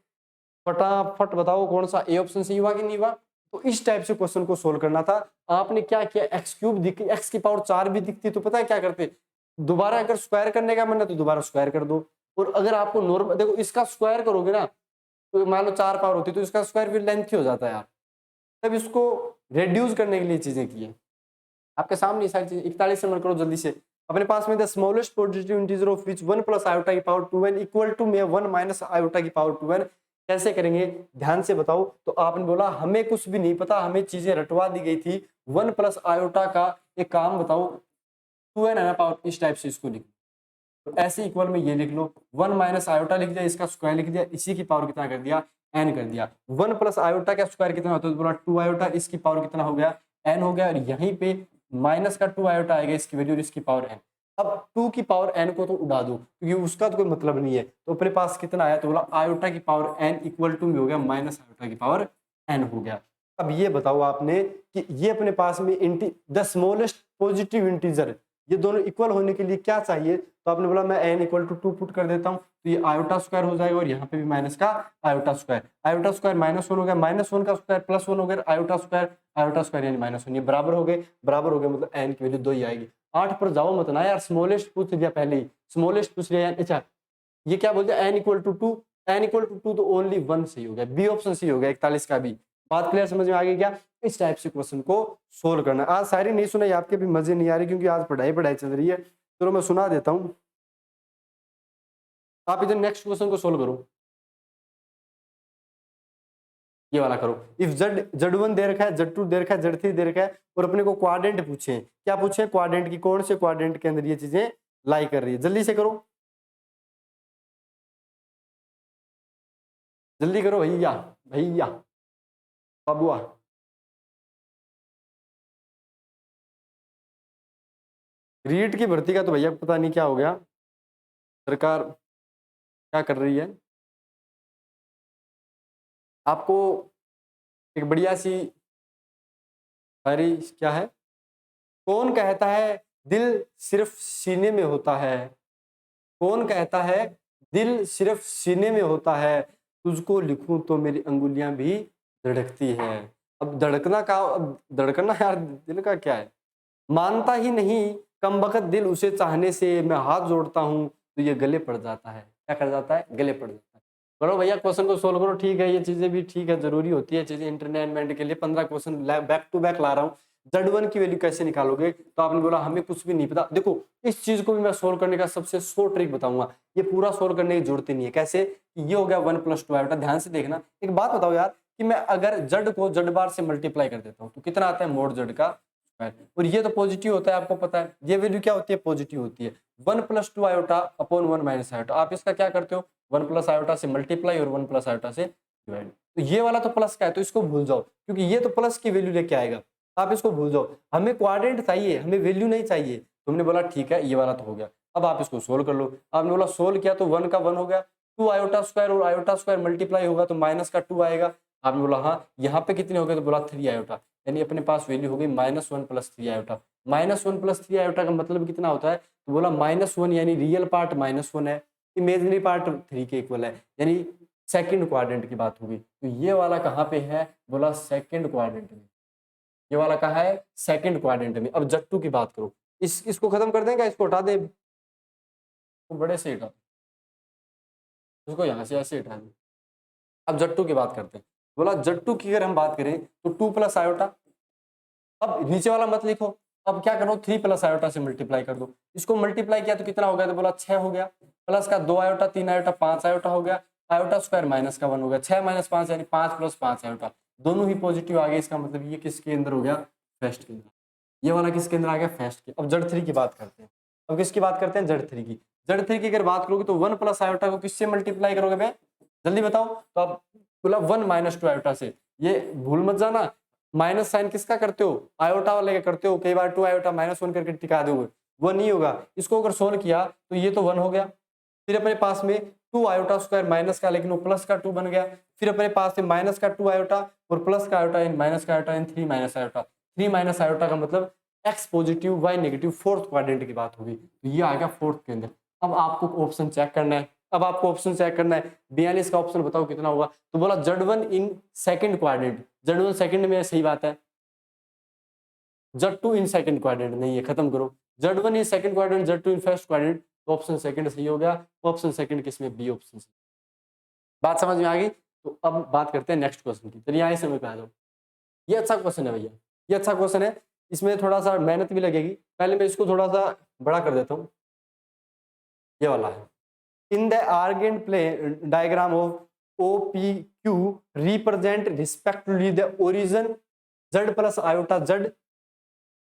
फटाफट बताओ कौन सा ए ऑप्शन सही हुआ कि नहीं हुआ। तो इस टाइप से क्वेश्चन को सोल्व करना था। आपने क्या किया एक्स क्यूब दिख, एक्स की पावर 4 भी दिखती तो पता है क्या करते, दोबारा अगर स्क्वायर करने का मन है तो दोबारा स्क्वायर कर दो, और अगर आपको नॉर्मल देखो इसका स्क्वायर करोगे ना, तो मान लो 4 पावर होती तो इसका स्क्वायर फिर लेंथी हो जाता है यार, तब इसको रेड्यूस करने के लिए चीजें की है। आपके सामने सारी चीज 41 नंबर करो जल्दी से। अपने पास में the smallest positive integer of which 1 plus iota की पावर 2n इक्वल टू में 1 माइनस आयोटा की पावर 2n, कैसे करेंगे ध्यान से बताओ। तो आपने बोला हमें कुछ भी नहीं पता, हमें चीजें रटवा दी गई थी, 1 प्लस आयोटा का एक काम बताओ 2n है ना पावर, इस टाइप से इसको लिख, तो ऐसे इक्वल में ये लिख लो 1 माइनस आयोटा लिख दिया, इसका स्क्वायर लिख दिया, इसी की पावर कितना कर दिया n कर दिया। 1 प्लस आयोटा का स्क्वायर कितना होता है, तो बोला 2 आयोटा, इसकी पावर कितना हो गया n हो गया, और यहीं पे माइनस का 2 आयोटा आएगा इसकी वैल्यू और इसकी पावर n। अब 2 की पावर n को तो उड़ा दो क्योंकि उसका तो कोई मतलब नहीं है, तो अपने पास कितना आया, तो बोला आयोटा की पावर n इक्वल टू में हो गया माइनस आयोटा की पावर n हो गया। अब ये बताओ आपने कि ये अपने पास में द स्मॉलेस्ट पॉजिटिव इंटीजर, ये दोनों इक्वल होने के लिए क्या चाहिए, तो आपने बोला मैं n इक्वल टू 2 पुट कर देता हूँ, तो ये आयोटा स्क्वायर हो जाएगा, और यहाँ पे भी माइनस का आयोटा स्क्वायर -1 हो गया, -1 का स्क्वायर +1 हो गया, आयोटा स्क्वायर यानी -1, ये बराबर हो गए मतलब n की वैल्यू 2 ही आएगी। 8 पर जाओ मत ना यार, स्मॉलेस्ट पूछ लिया पहले ही, स्मॉलेस्ट पूछ लिया। अच्छा ये क्या बोलते हैं n equal to 2, n equal to 2 तो ओनली 1 सही हो गया, बी ऑप्शन सही हो गया 41 का भी। बात क्लियर समझ में आ गई क्या। इस टाइप से क्वेश्चन को सोल्व करना। आज शायरी नहीं सुनाई आपके भी मजे नहीं आ रही क्योंकि आज पढ़ाई चल रही है, चलो मैं सुना देता हूं, आप इधर नेक्स्ट क्वेश्चन को सोल्व करो। ये वाला करो। इफ Z1 दे रखा है, Z2 दे रखा है, Z3 दे रखा है और अपने को क्वाड्रेंट पूछे, क्या पूछे? क्वाड्रेंट की कौन से क्वाड्रेंट के अंदर ये चीजें लाई कर रही है। जल्दी से करो, जल्दी करो भैया, भैया बाबुआ। रीट की भर्ती का तो भैया पता नहीं क्या हो गया, सरकार क्या कर रही है। आपको एक बढ़िया सी क्या है, कौन कहता है दिल सिर्फ सीने में होता है, कौन कहता है दिल सिर्फ सीने में होता है, तुझको लिखूं तो मेरी अंगुलियां भी धड़कती है। अब धड़कना का, अब धड़कना यार दिल का क्या है, मानता ही नहीं कमबख्त दिल उसे चाहने से, मैं हाथ जोड़ता हूँ तो ये गले पड़ जाता है। क्या कर जाता है? गले पड़ जाता है। करो भैया, क्वेश्चन को सोल्व करो। ठीक है, ये चीजें भी ठीक है, जरूरी होती है चीजें इंटरटेनमेंट के लिए। 15 क्वेश्चन बैक टू बैक ला रहा हूँ। Z1 की वैल्यू कैसे निकालोगे? तो आपने बोला हमें कुछ भी नहीं पता। देखो, इस चीज को भी मैं सोल्व करने का सबसे शॉर्ट ट्रिक बताऊंगा। ये पूरा सोल्व करने की जरूरत ही नहीं है। कैसे? ये हो गया 1 + 2 आयोटा। ध्यान से देखना, एक बात बताओ यार, कि मैं अगर Z को Z बार से मल्टीप्लाई कर देता हूँ तो कितना आता है? मोड Z का स्क्वायर। और ये तो पॉजिटिव होता है, आपको पता है। ये वैल्यू क्या होती है? पॉजिटिव होती है। 1 + 2 आयोटा अपॉन 1 - आयोटा। आप इसका क्या करते हो? 1 + आयोटा से मल्टीप्लाई और 1 + आयोटा से डिवाइड। तो ये वाला तो प्लस का है, तो इसको भूल जाओ, क्योंकि ये तो प्लस की वैल्यू लेके आएगा। आप इसको भूल जाओ, हमें क्वाड्रेंट चाहिए, हमें वैल्यू नहीं चाहिए। तुमने बोला ठीक है, ये वाला तो हो गया। अब आप इसको सोल्व कर लो। आपने बोला सोल्व किया तो 1 का 1 हो गया, 2 आयोटा स्क्वायर और आयोटा स्क्वायर मल्टीप्लाई होगा तो माइनस का 2 आएगा। आपने बोला हाँ, यहाँ पे कितने हो गए? तो बोला 3 आयोटा, यानी अपने पास वैल्यू हो गई -1 + 3 आयोटा। -1 + 3 आयोटा का मतलब कितना होता है? तो बोला -1, यानी रियल पार्ट -1 है, इमेजिनरी पार्ट 3 के इक्वल है, यानी सेकंड क्वाड्रेंट की बात होगी। तो ये वाला कहाँ पे है? बोला सेकंड क्वाड्रेंट में। ये वाला कहाँ है? सेकंड क्वाड्रेंट में। अब Z2 की बात करो, इसको खत्म कर दें क्या? इसको हटा दें? तो बड़े से हटा, इसको यहाँ से ऐसे हटा दें। अब Z2 की बात करते हैं। बोला Z2 की अगर हम बात करें तो 2 + आयोटा। अब नीचे वाला मत लिखो, अब क्या करो? 3 + आयोटा से मल्टीप्लाई कर दो। इसको मल्टीप्लाई किया तो कितना हो गया? तो बोला 6 हो गया, प्लस का 2 आयोटा, 3 आयोटा, 5 आयोटा हो गया, आयोटा स्क्वायर माइनस का 1 हो गया। 6 - 5 यानी 5 + 5 आयोटा, दोनों ही पॉजिटिव आ गए। इसका मतलब ये किसके अंदर हो गया? फर्स्ट के अंदर। ये वाला किसके अंदर आ गया? फर्स्ट के। अब Z3 की बात करते हैं। अब किसकी बात करते हैं? Z3 की। Z3 की अगर बात करोगे तो 1 + आयोटा को किससे मल्टीप्लाई करोगे बे? जल्दी बताओ। तो अब बोला 1 - 2 आयोटा से। ये भूल मत जाना, माइनस साइन किसका करते हो? आयोटा वाले का करते हो। कई बार 2 आयोटा -1 करके टिका दोगे, वो नहीं होगा। इसको अगर सोल्व किया तो ये तो 1 हो गया। फिर अपने पास में 2 आयोटा स्क्वायर माइनस का, लेकिन वो प्लस का 2 बन गया। फिर अपने पास में माइनस का 2 आयोटा और प्लस का आयोटा इन माइनस का आयोटा इन 3 - आयोटा। 3 - आयोटा का मतलब x positive y negative, fourth quadrant की बात होगी। तो ये आ गया फोर्थ के अंदर। अब आपको ऑप्शन चेक करना है। अब आपको ऑप्शन चेक करना है, 42 का ऑप्शन बताओ कितना होगा? तो बोला Z1 in second quadrant. Z1 second में है, सही बात है। Z2 इन सेकंड क्वाड्रेंट नहीं है, खत्म करो। Z1 in second quadrant, Z2 in first quadrant, तो ऑप्शन सेकंड सही हो गया। ऑप्शन सेकंड किसमें? बी ऑप्शन से। बात समझ में आ गई? तो अब बात करते हैं नेक्स्ट क्वेश्चन की। चलिए यहाँ समय पे आ जाओ। ये अच्छा क्वेश्चन है भैया, ये अच्छा क्वेश्चन है। इसमें थोड़ा सा मेहनत भी लगेगी। पहले मैं इसको थोड़ा सा बड़ा कर देता हूँ। ये वाला है, in the Argand plane diagram of OPQ represent respectively the origin Z + iota Z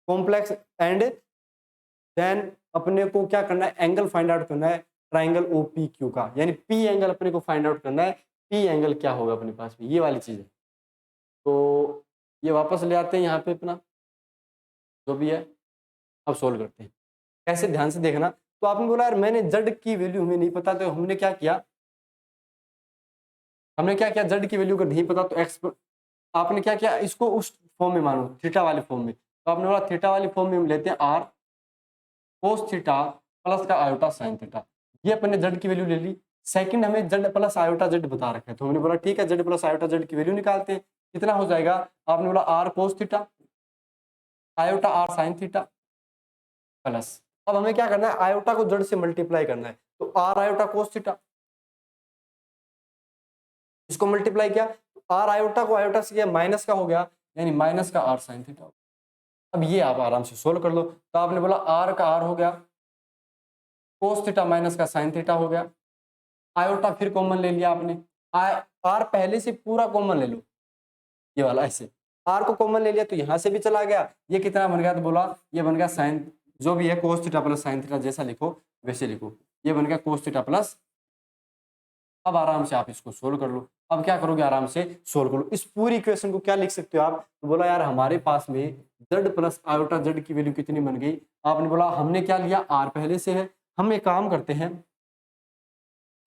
complex and then अपने को क्या करना है? एंगल फाइंड आउट करना है ट्राइंगल OPQ का, यानी P एंगल अपने को फाइंड आउट करना है। P एंगल क्या होगा अपने पास में? ये वाली चीज है। तो ये वापस ले आते हैं यहाँ पे अपना जो भी है। अब सोल्व करते हैं कैसे, ध्यान से देखना। तो आपने बोला यार मैंने Z की वैल्यू हमें नहीं पता, तो हमने क्या किया? Z की वैल्यू अगर नहीं पता तो x आपने क्या किया? इसको उस फॉर्म में मानो, थीटा वाले फॉर्म में। तो आपने बोला थीटा वाली फॉर्म में हम लेते हैं r cos थीटा प्लस का आयोटा sin थीटा। ये अपने Z की वैल्यू ले ली। सेकंड हमें Z + आयोटा Z बता रखा है, तो हमने बोला ठीक है Z + आयोटा Z की वैल्यू निकालते हैं। कितना हो जाएगा? आपने बोला r cos theta iota r sin theta plus, अब हमें क्या करना है? आयोटा को Z से मल्टीप्लाई करना है, तो r आयोटा cos थीटा, इसको मल्टीप्लाई किया, r आयोटा को आयोटा से किया, माइनस का हो गया, यानी माइनस का r sin थीटा। अब ये आप आराम से सोल्व कर लो। तो आपने बोला r का r हो गया, cos थीटा माइनस का sin थीटा हो गया, आयोटा फिर कॉमन ले लिया आपने, r पहले से पूरा कॉमन ले लो, ये वाला ऐसे आर को कॉमन ले लिया तो यहाँ से भी चला गया, ये कितना बन गया तो बोला ये बन गया साइन जो भी है cos theta plus sine theta, जैसा लिखो वैसे लिखो, ये बन गया कोस थीटा प्लस। अब आराम से आप इसको सोल्व कर लो। अब क्या करोगे, आराम से सोल्व करो। इस पूरी इक्वेशन को क्या लिख सकते हो आप, तो बोला यार हमारे पास में z प्लस आयोटा z की वैल्यू कितनी बन गई। आपने बोला हमने क्या लिया, r पहले से है, हम एक काम करते हैं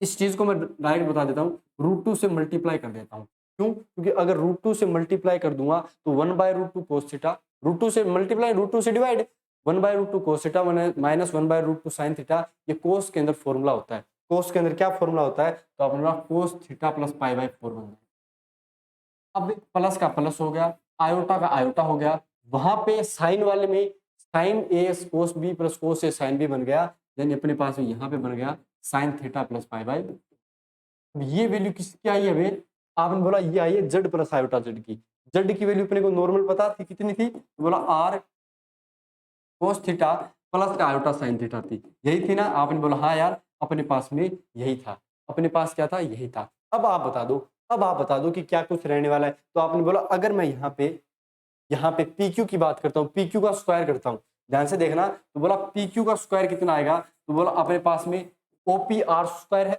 इस चीज को मैं डायरेक्ट बता देता हूँ, √2 से मल्टीप्लाई कर देता हूँ। क्यों, क्योंकि अगर √2 से मल्टीप्लाई कर दूंगा तो 1/√2 cos थीटा, √2 से मल्टीप्लाई √2 से divide, 1/√2 cos theta minus 1/√2 sin theta. ये कोस के अंदर फॉर्मूला होता है। कोस के अंदर क्या फॉर्मूला होता है, तो आपने बोला cos थीटा प्लस π/4 बन गया। अब प्लस का प्लस हो गया, आयोटा का आयोटा हो गया, वहां पे साइन वाले में साइन ए कोस बी प्लस कोस ए साइन बी बन गया, यानी अपने पास में यहाँ पे बन गया साइन थीटा प्लस π/। अब ये वैल्यू किसकी आई है भाई, आपने बोला ये आई है जेड प्लस आयोटा जेड की। जेड की वैल्यू अपने को नॉर्मल पता थी कितनी थी, तो बोला आर कोस थीटा प्लस का आयोटा साइन थीटा थी, यही थी ना। आपने बोला हाँ यार अपने पास में यही था, अपने पास क्या था, यही था। अब आप बता दो, अब आप बता दो कि क्या कुछ रहने वाला है। तो आपने बोला अगर मैं यहाँ पे पी क्यू की बात करता हूँ, पी क्यू का स्क्वायर करता हूँ, ध्यान से देखना, तो बोला पी क्यू का स्क्वायर कितना आएगा, तो बोला अपने पास में ओपी आर स्क्वायर है,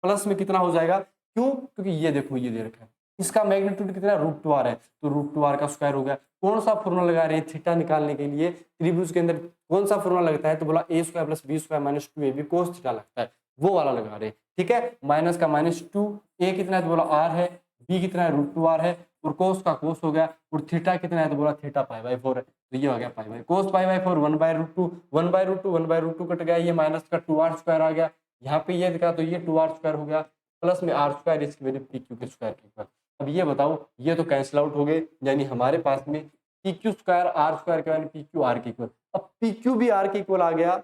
प्लस में कितना हो जाएगा, क्यों, क्योंकि ये देखो ये दे रखा है, इसका मैग्नीट्यूड कितना √2r है, तो √2r का स्क्वायर हो गया। कौन सा फॉर्मूला लगा रहे हैं थीटा निकालने के लिए, त्रिभुज के अंदर कौन सा फॉर्मूला लगता है, तो बोला a square plus b square minus 2ab cos theta लगता है, वो वाला लगा रहे हैं। ठीक है, माइनस का -2, a कितना है तो बोला r है, b कितना है √2r है, और cos का cos हो गया, और थीटा कितना है तो बोला थीटा π/4 है, तो ये हो गया π/, cos π/4 1/√2, 1/√2 कट गया, ये माइनस का 2r स्क्वायर आ गया, यहाँ पे ये दिखा तो ये 2r स्क्वायर हो गया, प्लस में r स्क्वायर, इसकी वैल्यू पी क्यू के स्क्वायर के इक्वल। अब ये बताओ, ये तो कैंसिल आउट हो गए, यानी हमारे पास में P Q square R square के यानी पी क्यू आर के इक्वल। अब पी क्यू भी आर के इक्वल आ गया,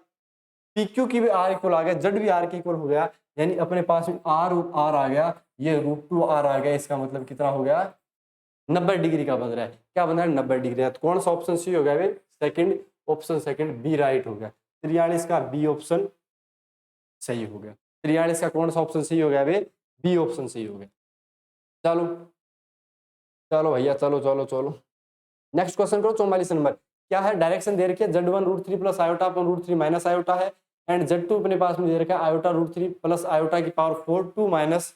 पी क्यू की भी आर इक्वल आ गया, जेड भी आर के इक्वल हो गया, यानी अपने पास में आर और आर आ गया, ये √2r आ गया। इसका मतलब कितना हो गया, 90 डिग्री का बन रहा है। क्या बन रहा है, 90 डिग्री। तो कौन सा ऑप्शन सही हो गया भाई, second option, second B right हो गया। 43 का बी ऑप्शन सही हो गया। 43 का कौन सा ऑप्शन सही हो गया भाई, बी ऑप्शन सही हो गया। चलो चलो भैया, चलो चलो चलो नेक्स्ट क्वेश्चन करो। 44 नंबर क्या है, डायरेक्शन दे रखी है z1 √3 plus iota upon √3 minus iota है, एंड z2 अपने पास में दे रखा है आयोटा √3 प्लस आयोटा की पावर 4 2 माइनस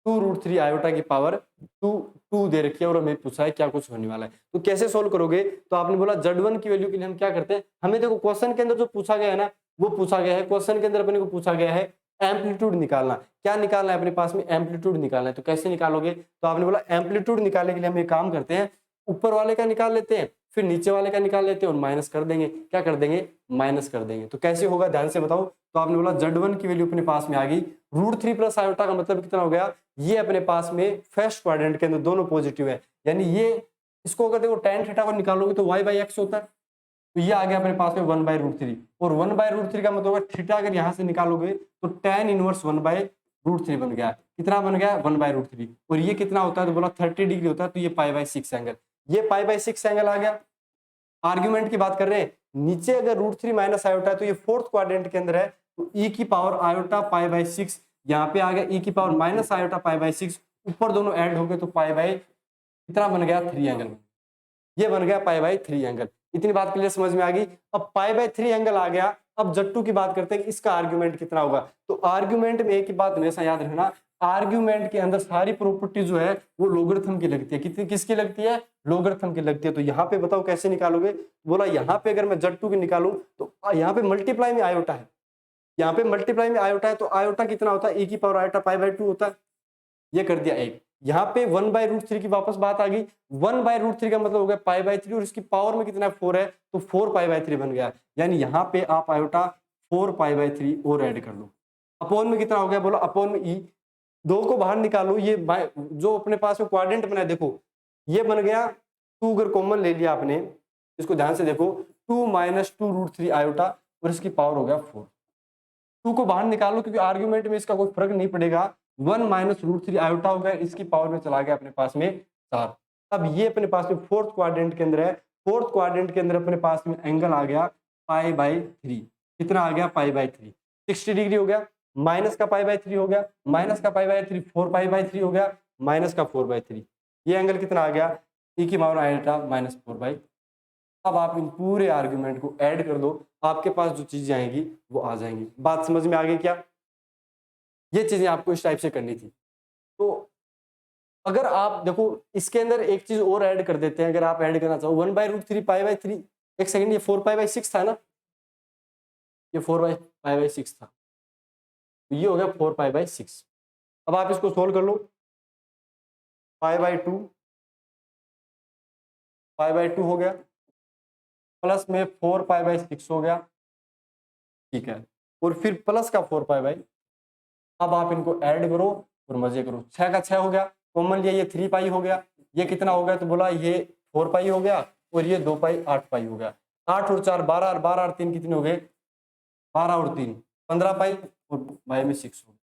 2 √3 आयोटा की पावर 2 दे रखी है, और हमें पूछा है क्या कुछ होने वाला है। तो कैसे सोल्व करोगे, तो आपने बोला z1 की वैल्यू के लिए हम क्या करते हैं, हमें देखो क्वेश्चन के अंदर जो पूछा गया है ना, वो पूछा गया है, क्वेश्चन के अंदर अपने को पूछा गया है एम्पलीट्यूड निकालना। क्या निकालना है अपने पास में, एम्पलीट्यूड निकालना है। तो कैसे निकालोगे, तो आपने बोला एम्पलीट्यूड निकालने के लिए हम एक काम करते हैं, ऊपर वाले का निकाल लेते हैं, फिर नीचे वाले का निकाल लेते हैं, और माइनस कर देंगे। क्या कर देंगे, माइनस कर देंगे। तो कैसे होगा, ध्यान से बताओ। तो आपने बोला z1 की वैल्यू अपने पास में आ गई, √3 प्लस आयोटा का मतलब कितना हो गया, ये अपने पास में फर्स्ट क्वाड्रेंट के अंदर दोनों पॉजिटिव है, यानी ये इसको अगर देखो tan थीटा को निकालोगे तो y/x होता है, तो ये आ गया अपने पास में 1/√3, और 1/√3 का मतलब थीटा अगर यहाँ से निकालोगे तो tan इनवर्स 1/√3 बन गया। कितना बन गया, 1/√3, और ये कितना होता है तो बोला 30 डिग्री होता है, तो ये π/6 एंगल, ये π/6 एंगल आ गया। आर्ग्यूमेंट की बात कर रहे हैं, नीचे अगर √3 माइनस आयोटा है तो ये फोर्थ क्वाड्रेंट के अंदर है, तो e की पावर आयोटा π/6 यहाँ पे आ गया, e की पावर माइनस आयोटा π/6, ऊपर दोनों ऐड हो गए तो कितना बन गया, 3 एंगल, ये बन गया π/3 एंगल। इतनी बात क्लियर समझ में आ गई। अब π/3 एंगल आ गया, अब z2 की बात करते हैं कि इसका आर्ग्यूमेंट कितना होगा। तो आर्ग्यूमेंट में एक ही बात हमेशा याद रखना, आर्ग्यूमेंट के अंदर सारी प्रॉपर्टी जो है वो लोगरिथम की लगती है। कितनी किसकी लगती है, लोगरिथम की लगती है। तो यहाँ पे बताओ कैसे निकालोगे, बोला यहाँ पे अगर मैं z2 की निकालूं तो यहाँ पे मल्टीप्लाई में आयोटा है, यहाँ पे मल्टीप्लाई में आयोटा है, तो आयोटा कितना होता है, e की पावर आयोटा π/2 होता है, ये कर दिया एक। यहाँ पे 1/√3 की वापस बात आ गई, 1/√3 का मतलब हो गया π/3, और इसकी पावर में कितना 4 है, तो 4 π/3 बन गया, यानी यहाँ पे आप आयोटा 4 π/3 और ऐड कर लो। अपॉन में कितना हो गया, बोलो अपॉन में ई, 2 को बाहर निकालो, ये जो अपने पास में क्वाड्रेंट बना है, देखो ये बन गया 2, अगर कॉमन ले लिया आपने, इसको ध्यान से देखो, 2 माइनस 2 √3 आयोटा, और इसकी पावर हो गया 4। 2 को बाहर निकालो क्योंकि आर्ग्यूमेंट में इसका कोई फर्क नहीं पड़ेगा, 1 माइनस √3 आयोटा हो गया, इसकी पावर में चला गया अपने पास में 4। अब ये अपने पास में फोर्थ क्वाड्रेंट के अंदर है, फोर्थ क्वाड्रेंट के अंदर अपने पास में एंगल आ गया π/3, कितना आ गया π/3, 60 डिग्री हो गया, माइनस का π/3 हो गया, माइनस का π/3 4 π/3 हो गया, माइनस का 4/3, ये एंगल कितना आ गया, e की पावर आयोटा माइनस 4/। अब आप इन पूरे आर्ग्यूमेंट को ऐड कर दो, आपके पास जो चीजें आएंगी वो आ जाएंगी। बात समझ में आ गई क्या? ये चीजें आपको इस टाइप से करनी थी। तो अगर आप देखो इसके अंदर एक चीज और ऐड कर देते हैं, अगर आप ऐड करना चाहो 1/√3 π/3। एक सेकंड, ये 4π/6 था ना, ये 4π/6 था, तो ये हो गया 4π/6। अब आप इसको सोल्व कर लो, π/2 हो गया, प्लस में 4π/6 हो गया, ठीक है, और फिर प्लस का 4π। अब आप इनको ऐड करो और मजे करो, 6 का 6 हो गया, कॉमन लिया, ये 3π हो गया, ये कितना हो गया तो बोला ये 4π हो गया, और ये 2π 8π हो गया। 8 और 4 12 और 12 और 3 कितने हो गए? 12 और 3 15π, और बाय में 6 हो गया।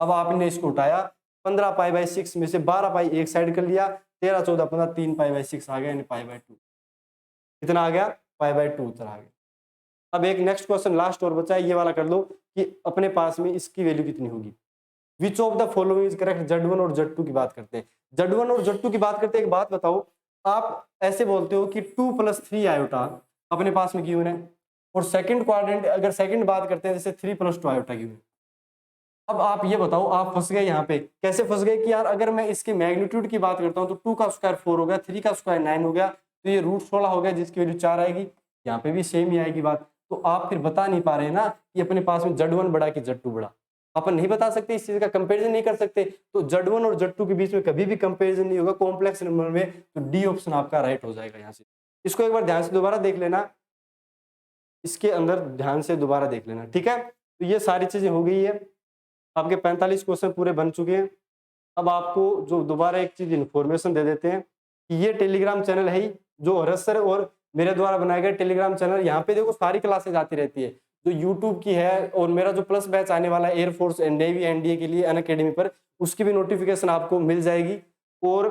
अब आपने इसको उठाया, 15π/6 में से 12π एक साइड कर लिया, 13 14 15 3π/6 आ गया, यानी π/2 कितना आ गया? π/2 उत्तर आ गया। अब एक नेक्स्ट क्वेश्चन लास्ट और बचा है, ये वाला कर लो कि अपने पास में इसकी वैल्यू कितनी होगी। Which of the following is correct? Z1 और Z2 की बात करते हैं। Z1 और Z2 की बात करते हैं, एक बात बताओ, आप ऐसे बोलते हो कि 2 + 3 आयोटा अपने पास में गिवन है, और सेकंड क्वाड्रेंट अगर सेकंड बात करते हैं जैसे 3 + 2 आयोटा गिवन। अब आप ये बताओ, आप फंस गए यहाँ पे, कैसे फंस गए कि यार अगर मैं इसके मैग्नीट्यूड की बात करता हूँ तो 2 का स्क्वायर 4 हो गया, 3 का स्क्वायर 9 हो गया, तो ये √16 हो गया जिसकी वैल्यू 4 आएगी, यहाँ पे भी सेम ही आएगी बात। तो आप फिर बता नहीं पा रहे हैं ना कि अपने पास में Z1 बड़ा कि Z2 बड़ा, अपन नहीं बता सकते, इस चीज का कंपैरिजन नहीं कर सकते। तो Z1 और Z2 के बीच में कभी भी कंपैरिजन नहीं होगा कॉम्प्लेक्स नंबर में, तो डी ऑप्शन आपका राइट हो जाएगा यहाँ से। इसको एक बार ध्यान से दोबारा देख लेना, इसके अंदर ध्यान से दोबारा देख लेना, ठीक है। तो ये सारी चीजें हो गई है, आपके 45 क्वेश्चन पूरे बन चुके हैं। अब आपको जो दोबारा एक चीज इन्फॉर्मेशन दे देते हैं कि ये टेलीग्राम चैनल है ही, जो हरस सर और मेरे द्वारा बनाया गया टेलीग्राम चैनल, यहाँ पे देखो सारी क्लासेज आती रहती है, जो यूट्यूब की है, और मेरा जो प्लस बैच आने वाला है एयरफोर्स एंड नेवी एनडीए के लिए अनअकैडमी पर, उसकी भी नोटिफिकेशन आपको मिल जाएगी। और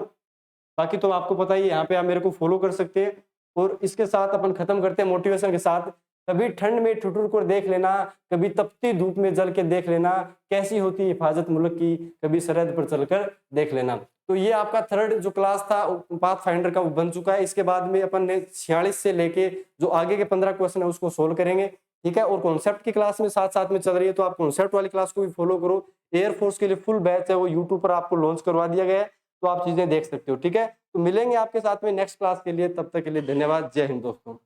बाकी तो आपको पता ही है, यहाँ पे आप मेरे को फॉलो कर सकते हैं। और इसके साथ अपन खत्म करते हैं मोटिवेशन के साथ। कभी ठंड में ठिठुर कर देख लेना, कभी तपती धूप में जल के देख लेना, कैसी होती हिफाजत मुल्क की, कभी सरहद पर चलकर देख लेना। तो ये आपका थर्ड जो क्लास था पाथ फाइंडर का वो बन चुका है। इसके बाद में अपन ने 46 से लेके जो आगे के 15 क्वेश्चन है उसको सोल्व करेंगे, ठीक है। और कॉन्सेप्ट की क्लास में साथ साथ में चल रही है, तो आप कॉन्सेप्ट वाली क्लास को भी फॉलो करो। एयरफोर्स के लिए फुल बैच है, वो यूट्यूब पर आपको लॉन्च करवा दिया गया है, तो आप चीजें देख सकते हो, ठीक है। तो मिलेंगे आपके साथ में नेक्स्ट क्लास के लिए, तब तक के लिए धन्यवाद। जय हिंद दोस्तों।